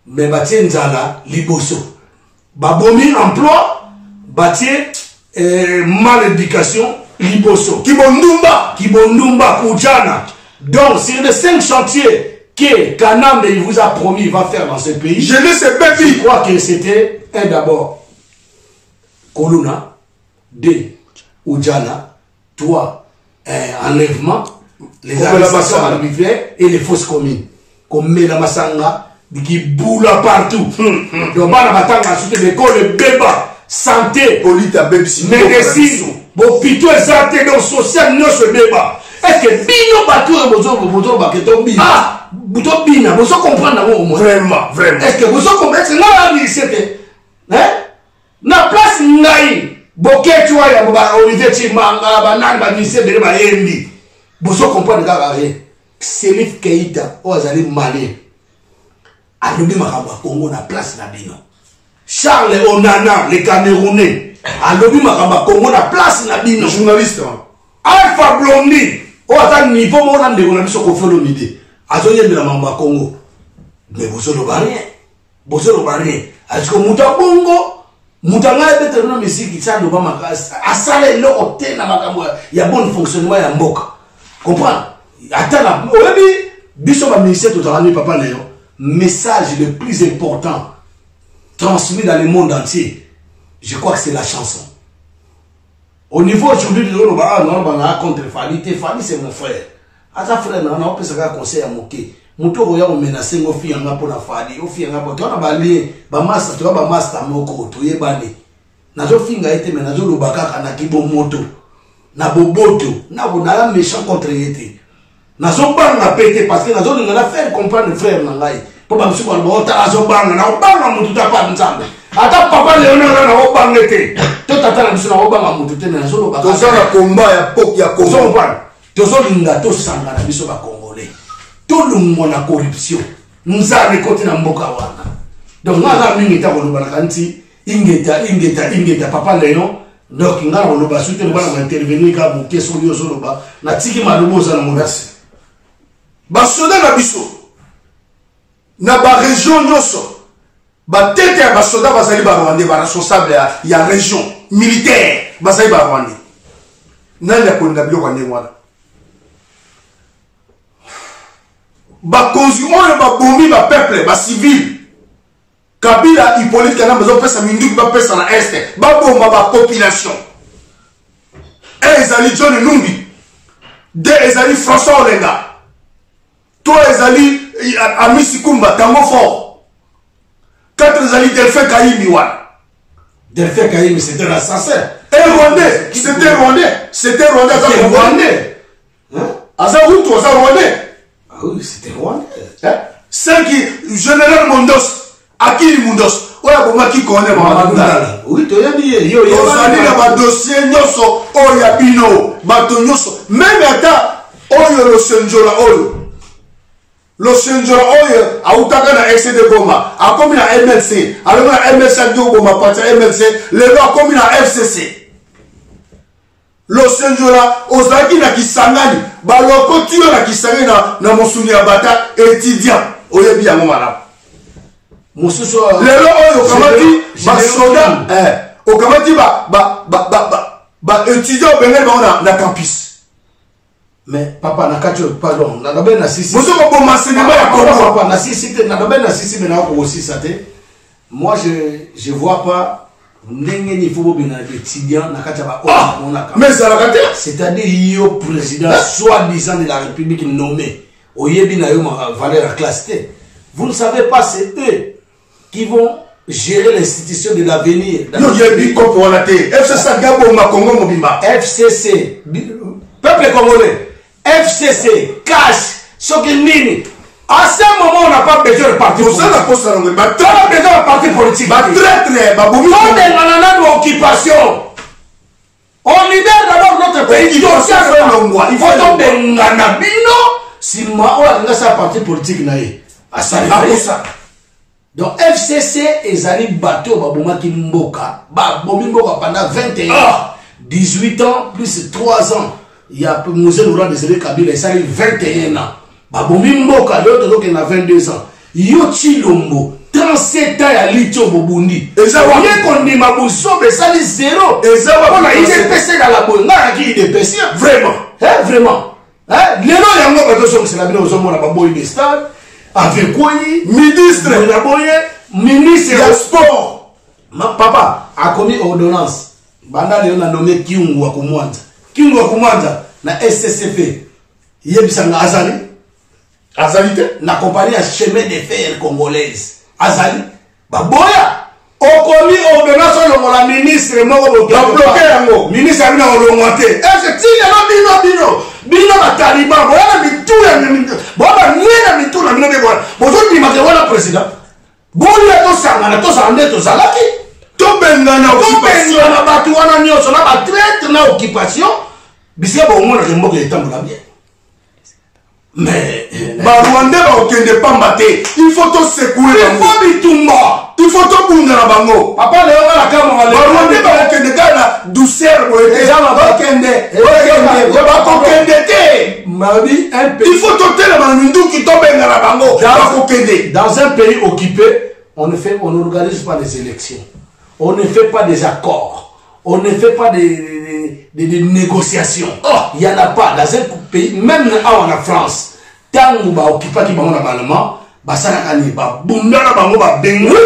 mais Batie Nzala, Liboso. Babomi, emploi. Bâtir malédication, Liboso, Kibondumba, Koudjana. Donc, sur les 5 chantiers que Kanambe vous a promis il va faire dans ce pays, je crois que c'était un d'abord Koluna, 2 Oudjana, 3 enlèvement, les arrestations arbitraires et les fausses communes. Comme Melamasanga, qui boule partout. Donc, Banabatanga, c'était l'école Béba. Santé, médecine, hôpitaux exactés, donc social, non se débat. Est-ce que bino bateau bozo baketo bino? Ah, bozo bina, bozo comprendre au moins. Vraiment. Est-ce que bozo comprendre? C'est là la c'était. Hein? Na place ngai, boket wa ya ba Olivier Chimanga, ba nan ba ministre de ba yendi. Bozo comprendre ga rien. Selif Keita, o azali malé. Alobi makamba Congo na place na bino. Charles Onana, les Camerounais, à l'objet Makamba Congo, la place na bino. Journaliste. Alpha Blondy, au à niveau, on a des journalistes qui font l'idée. À ce niveau de la Mamba Congo. Mais vous savez rien. Vous savez rien. Est-ce que Mouta Bongo, Moutanga est peut-être un monsieur qui s'est devant ma classe. À ça, il y a bon fonctionnement, il y a un bok. Comprends? Attends, au début, Bissot va ministère tout à l'année, Papa Léon. Message le plus important transmis dans le monde entier, je crois que c'est la chanson. Au niveau aujourd'hui, on va contre Fali, c'est mon frère. À ta frère, on a un conseil à moquer. Moto oya o menacer ngo fi yanga pour la fadi, o fi yanga pour toi na bali, ba master, tu ba master moko to yebane. Na zo finga ete mais na zo lobaka na kibo moto. Na boboto, na bonala méchant contre yete. Na zo banga pété parce que na zo ngana faire comprendre frère na ngai. Po ba msuko ba ota zo banga na banga mutu ta pa nzambe. Ata papa Léonard na o banga te. To tata na biso na o banga mutu te na zo lobaka. To za na combat ya pok ya Congo. Zo banga. To zo linga to sanga na biso ba Congolais. To lungo na corruption. Nzane koti na mboka wana. Donc nga mingi ta ko lobana kanti ingeta papa Léon. Donc nga na loba soute le bana intervenir ka bu question yo zo loba na tiki malubo za na monasi. Ba soda na biso. Na ba région nyoso. Ba tete ya ba soda bazali ba Rwandais ba responsable ya région militaire bazali ba Rwandais. Nani akonda biloko ndenge wana. Ba konzi oyo ba bombi ba peuple ba civil. Kabila Hippolyte Kana bazo pesa minduki ba pesa na este ba bomba ba population. Ezali John Numbi. De ezali François Olenga. Toi ezali Amisi Kumba Tango Fort. Quatre ezali Delphin Kayimi wana. Delphin Kayimi c'était l'assassin. Et Rwandais, c'était Rwandais. C'était Rwandais. C'était Rwandais. Hein? Azaroutou, Rwandais. Ah oui, c'était Rwandais. Hein? Cinq général Mondos. Akili Mundos. Oya boma ki connaît Mamadou. Oui, to yabi yo yo. Ozali na ba dossier nyoso oya bino, bato nyoso. Même ata oyo lo senjola oyo. Lo senjola oyo autaka na excès de Goma, akomi na MLC, alonga na MLC do Goma parti MLC, lelo akomi na FCC. Lo senjola ozaki na Kisangani, ba loko tuyo na Kisangani na Mosuni Abata étudiant oyebi yango malamu. Mosusu lelo oyo kamati ba soda o kamati ba étudiant bengal ba na campus. Mais papa na kacho pardon na dobe na sisi. Mosusu ko enseignement ya Congo papa na sisi na dobe na sisi mais na ko aussi ça te. Moi je vois pas ndenge ni faut bina étudiant na kacha ba on a. Mais ça la kate c'est-à-dire yo président soi-disant de la République nommé oyebi na yo ma valeur classe T. Vous ne savez pas c'est eux qui vont gérer l'institution de l'avenir. Non, il y a des copes pour la télé. FCC Gabo Makongo Mobimba. FCC, peuple congolais, FCC, cash, Sokinini. À ce moment, on n'a pas besoin de parti politique. On n'a pas besoin de parti politique. On est dans l'occupation. On libère d'abord notre pays. Il faut donc des Nganabino. Si moi, on a un parti politique, ça. Donc FCC ezali bateau baboma kimboka ba bomimboka pendant 18 ans plus 3 ans il y a Mosé Laurent Désiré Kabila ezali 21 ans ba bomimboka l'autre donc il a 22 ans yo Chilombo 37 ans ya litio bobundi ezali kondima busobe ezali 0 ezali on a IDPC dans la bonne na qui IDPC vraiment vraiment lelo yango bato so c'est la bino zo mona ba boy de stade avec quoi ministre du sport. Ma papa a commis ordonnance. Banda Léon a nommé Kiungu Wakumwanda. Kiungu Wakumwanda na SCCP. Yebisanga Azali. Azalité. Na compagnie à chemin de fer congolaise. Azali. Baboya. On commis ordonnance sur la ministre Moko bloqué. Ministre a mis en longuante. Bino na Taliban, voilà mitura baba niena mitura mino be bona. Bozo di makewana president. Bolia to sangana to sande to salaki. To bengana occupation na batu wana nyoso na ba traite na occupation. Bisia bo mona kemboka etambola bien. Mais ba Rwanda ba okende pamba te. Il faut to secouer bango. Il faut bitumba. Il faut to bunda na bango. Papa Léon la kama wale. Ba Rwanda ba okende kana douceur bo ete. Déjà ba okende. Ba okende te. Mabi un pays. Il faut to tela manundu ki to benga na bango. Ba okende. Dans un pays occupé, on n'organise pas des élections. On ne fait pas des accords. On ne fait pas des négociations. Il n'y en a pas. Dans un pays, même en France, tant qu'on va occuper qui va en parlement, basanakani ba bunda na bango ba bengo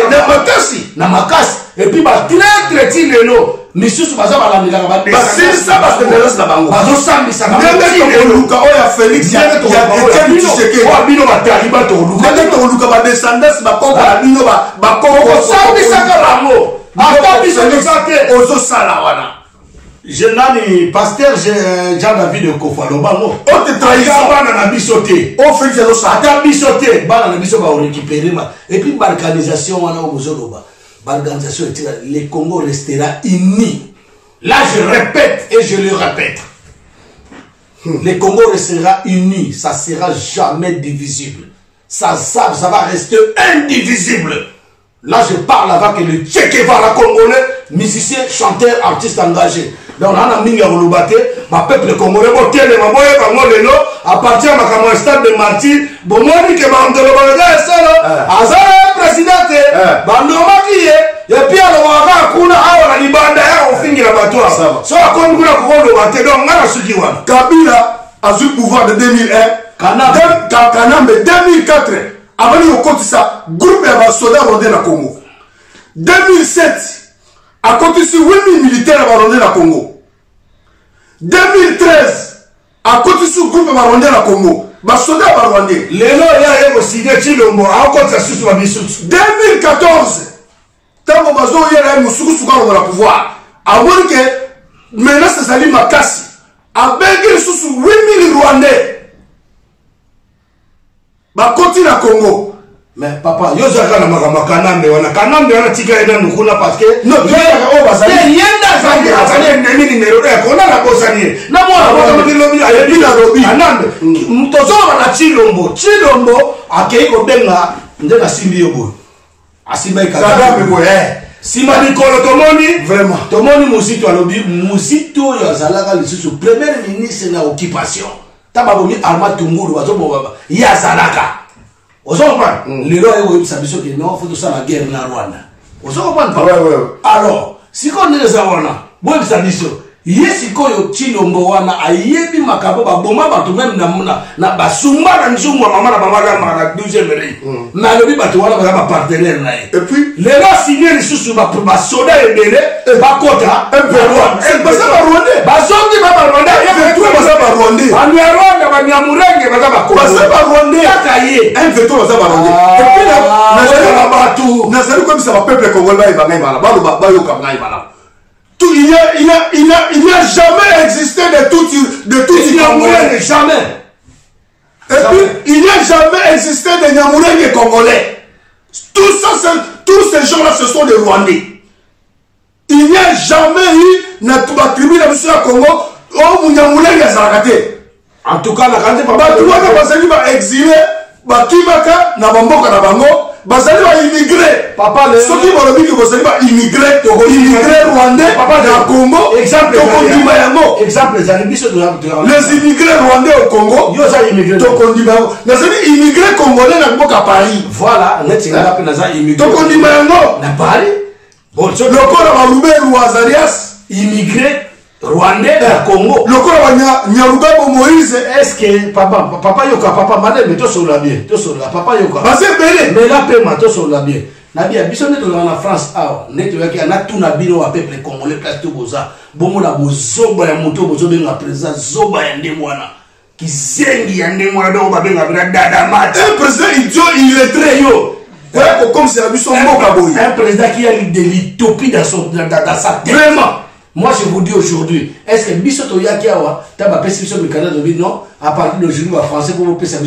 na makasi et puis ba très lelo misusu baza balandelaka basilisa basepelasi na bango bazosambisaka ndenge tokoluka oyo ya félix ya etienne tshisekedi bino batali batoluka ndenge tokoluka badescendance bakoko na bino bakokosambisaka bango ata biso toza te ozosala wana nani pasteur jean david okofo alobango ote trahison bana na biso te o félix azosala ata biso te bana na biso baorécupere ma et puis balkanisation wana oyo bozoloba balkanisation etira le Congo restera uni. Là je répète et je le répète, le Congo restera uni, ça sera jamais divisible, ça va rester indivisible. Là je parle avec le Che Guevara congolais, musicien, chanteur, artiste engagé. Donc on a mis en Lubate, ma peuple congolais, bon tiens les mamans et maman les lots, à partir de ma stade de martyr, bon moi dit que ma on te le balade ça là, azar président, bandoma qui est, et puis alors on va kuna awa na libanda ya ofingi la batoa, so akomi kuna kuko Lubate donc ngana suki wana. Kabila a eu le pouvoir de 2001, Kanambe 2004. Avant de ça, groupe de soldats rwandais dans le Congo. 2007, à côté de 8000 militaires rwandais dans le Congo. 2013, à côté de groupe rwandais dans le Congo. Les soldats rwandais. Les noms, il y a aussi des Chilombo, à côté de 2014, tant que Bazo y a un dans le pouvoir, avant que menace Salim Makassi, avec 8000 Rwandais. Ba continue na Congo. Mais papa, yo zaka na makama Kanambe wana tika ina nukuna parce que non, yo bazali. Yenda zali nemi numéro 1 kona la bosanie. Na mwana kwa lobi ayebi na lobi. Kanambe mtozo na Chilombo akei ko benga ndeka simbi yobo. Asimba Kanambe bo Sima Nikolo tomoni vraiment. Tomoni musitu alobi musitu yo zalaka lisusu premier ministre na occupation. Tababomi Arma Tungulu bazobo baba yazalaka ozompa lelo ewe bisabiso ke non faut ça la guerre na Rwanda ozompa alors siko ndeza wana bo bisabiso yesiko yo Chilombo wana ayebi makabo baboma batu même na basumba na nzungu mama na mama na 12e rei na lobi batu wana ba partenaire na ye et puis lelo signer les sous ba soda ebele bakota c'est pas ça Rwanda bazongi ba Rwanda et tout ça Rwanda Rwanda banyamurenge baza bakota ça Rwanda yakaye un veto ça Rwanda et puis là nazali comme ça peuple congolais ba ngai bana ba yo ka ngai bana. Il n'a jamais existé de tout Congolais. Jamais. Et puis, il n'a jamais existé de Nyamurenge Congolais. Tout ça, tous ces gens-là, ce sont des Rwandais. Il n'y a jamais eu de tribu de Congo où Nyamurenge est zarakaté. En tout cas, la grande papa, tu vois que va exilé, Bakimaka, Nabamboka, Nabango. Bazali va immigrer. Papa le. Ceux qui vont dire que Bazali va immigrer rwandais. Papa de Congo. Exemple. Les immigrés rwandais au Congo. Yo ça immigré. Tokondimayango. Les immigrés congolais na boka Paris. Voilà. Net na pe na za immigré. Tokondimayango. Na Paris. Bon. Le corps va rouler Rwazarias. Immigré. Rwandais à Congo. Le corps va Nyarugabo Moïse. Est-ce que papa yoka papa madame to sur la bien. To sur la papa yoka. Parce que mais la paiement to sur la bien. Na bien biso neto na France awa. Neto yaki na tuna bino wa peuple congolais place to boza. Bomo na bozoba ya moto bozobe nga président zoba ya ndemwana. Kizengi ya ndemwana do ba benga bina dada mat. Un président idiot il est très yo. Comme c'est la mission Mboka Boy. Un président qui a de l'utopie dans sa tête. Vraiment. Moi je vous dis aujourd'hui, est-ce que Bisoto Yakiawa, t'as pas passé sur le canal de non, à partir d'aujourd'hui, en français, pour vous passer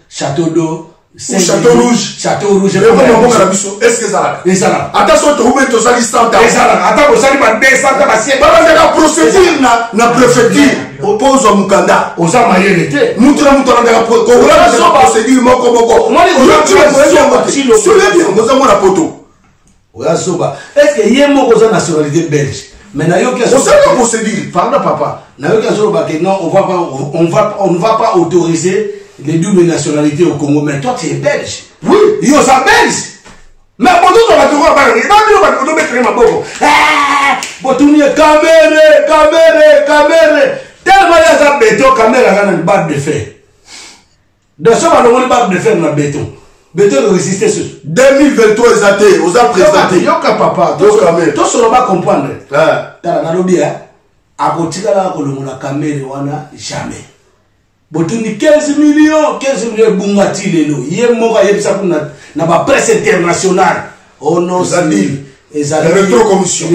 château d'eau, château rouge. Château rouge. Est-ce que ça va? Ça attention, tu ouvres ton salis sans ta. Attends, vous savez pas descendre, t'as passé. La procédure, la préfecture, oppose au Mukanda. Aux armes l'été. Nous avons la procédure, moko. Moi, nous avons la photo. Est-ce qu'il y a une nationalité belge? Mais pardon papa, non, on ne va pas autoriser les doubles nationalités au Congo. Mais toi tu es belge. Oui. Ils sont belges. Mais pour nous on va te voir parler. On va mettre ma boco. Pour tout dire caméra. Tellement il y a ça béton caméra dans une barre de fer. De ce qu'on a une barre de fer dans le béton. Béton de résister sur 2023 exaté, aux a présenté. Yoka papa, toi ça va comprendre. tala nalobi akotikala kolongola kamere wana jamais botundi 15 millions bunga lelo ye moka yebisa kuna na ba presse internationale oh non Retro commission.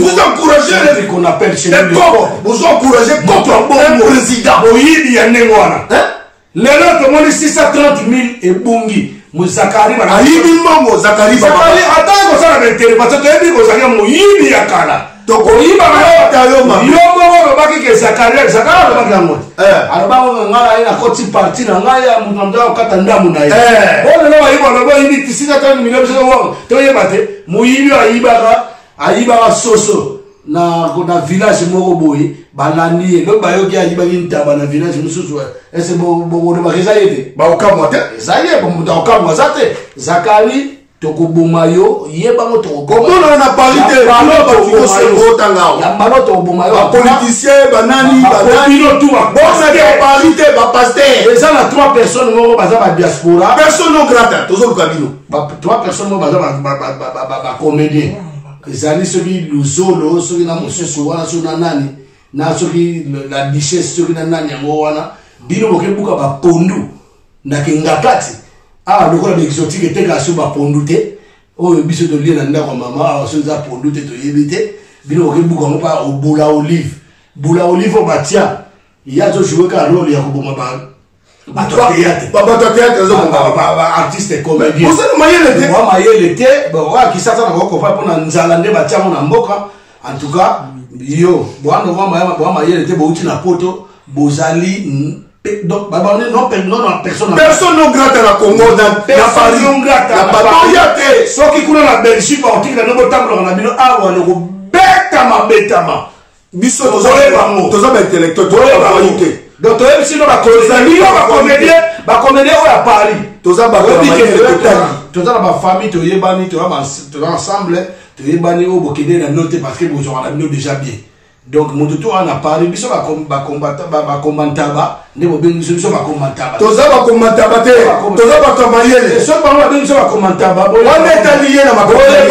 Vous encouragez les qu'on appelle chez nous vous encouragez contre un président. Oui, il y a Nengwana. Les autres, moi, 630 000 et Bungi. Mouzakari, Zakari, attends, vous avez été parce que tu as dit que vous avez Mouyini Yakala. Donc, il va y avoir un Zakari, alors, on a un côté parti, on a un Katanda Mounaï. On a un 630 000 Mouyini Aïbara Soso. Na village moko boye balandi lo bayoki ayibaki ntaba na village mususu ese bo ba rezayete ba okamwa te zaye bo muta okamwa zate Zakari tokoboma yo yeba mo tokoboma non na parité ba tiko se otanga ya mbalo tokoboma yo politicien banani banani tout ba bona de parité ba pasteur les gens 3 personnes moko baza ba diaspora personne non grata tozo kabino ba 3 personnes moko baza ba comédien ezali soki luzolo soki na mosusu wana so na nani na soki la duchesse soki na nani yango wana bino bokebuka bapondu na kingakati lokola exotique eteka so bapondu te oyo biso tolie na ndako mama so eza pondu te toyebi te bino bokebuka ngo pa obula olive batia ya zojoue ka role ya koboma artiste comédien mayele kisasa na kokopa mpona nzala nde batiamo na mboka en tout cas yo bwa mayele te bouti na poto bozali donc personne non grata na Congo na Paris soki kuna na Belgique baotikila nde botambolaka na bino awa nekobetama biso toza baintellectuel toza donc tu es sinon ba comédien à Paris toza ba famille to yebani to ensemble to yebani o bokede na note parce que vous aurez déjà bien donc mon tout en à Paris biso ba combataba ne bo bengi biso ba combataba toza ba combataba te toza ba kamayele so ba bengi biso ba combataba wana etaliye na makoyele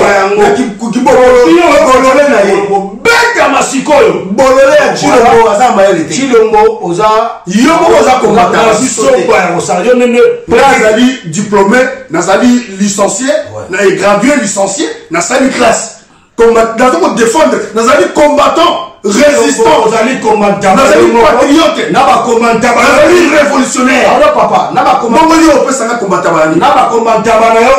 bolole na ye beka masikoyo bolole ya chilombo azamba yele te chilombo oza yomo oza combataba biso kwa ya osayo nene nazali diplômé nazali licencié na gradué licencié nazali classe combattant pour défendre nazali combattant résistant nazali combattant nazali patriote na ba combattant nazali révolutionnaire alors papa na ba combattant yo pesa na combattant bani na ba combattant bana yo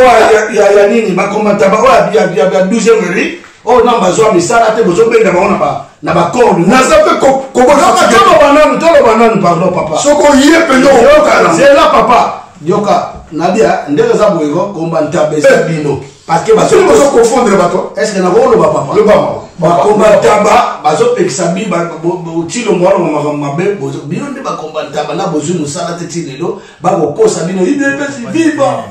ya nini ba combattant ba ya 12e ri oh na bazwa misala te bozo benda ba na ba corps nazape tolo banane pardon papa soko yé pendo c'est là papa yoka nabia ndenge za boyego combattant besa bino parce que baso confondre bato est-ce que na volo ba papa le bama ba combattant bazo pexabi ba tilo ngwalo mabe bozo bino ndi ba combattant na bozo musala te tilelo ba ko kosa bino viva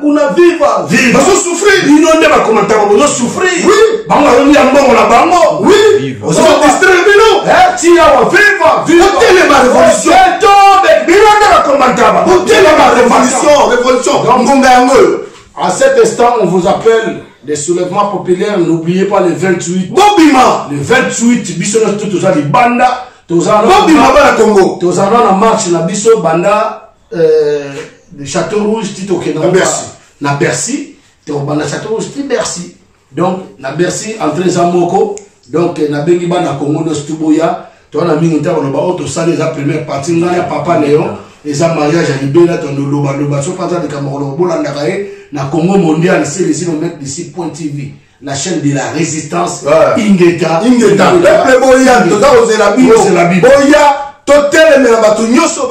kuna viva bazo souffrir bino ndi ba combattant bozo souffrir oui bango yo ya mbongo na bango oui ozo distraire bino tia wa viva tele ma révolution bino ndi ba combattant tele ma révolution ngonga yango. À cet instant, on vous appelle des soulèvements populaires. N'oubliez pas le 28. Bobima. Le 28, Bissona tout ça di banda. Bobima bana Congo. Tous en la marche na Bisso banda de Château Rouge tito Kena. Na Bercy. To banda Château Rouge ti Bercy. Donc na Bercy entre Zamoko. Donc na bengi bana Congo no Stuboya. To na mingi ta on ba auto sali za première partie ngana papa Léon. Les mariages à Libéla ton loba so pas de Cameroun bolanda kae. Na Congo mondial, c'est les mettre ici .tv, la chaîne de la résistance. Ingeta. Le peuple boya, toza ozela bibo. Boya, totel me la batu nyoso.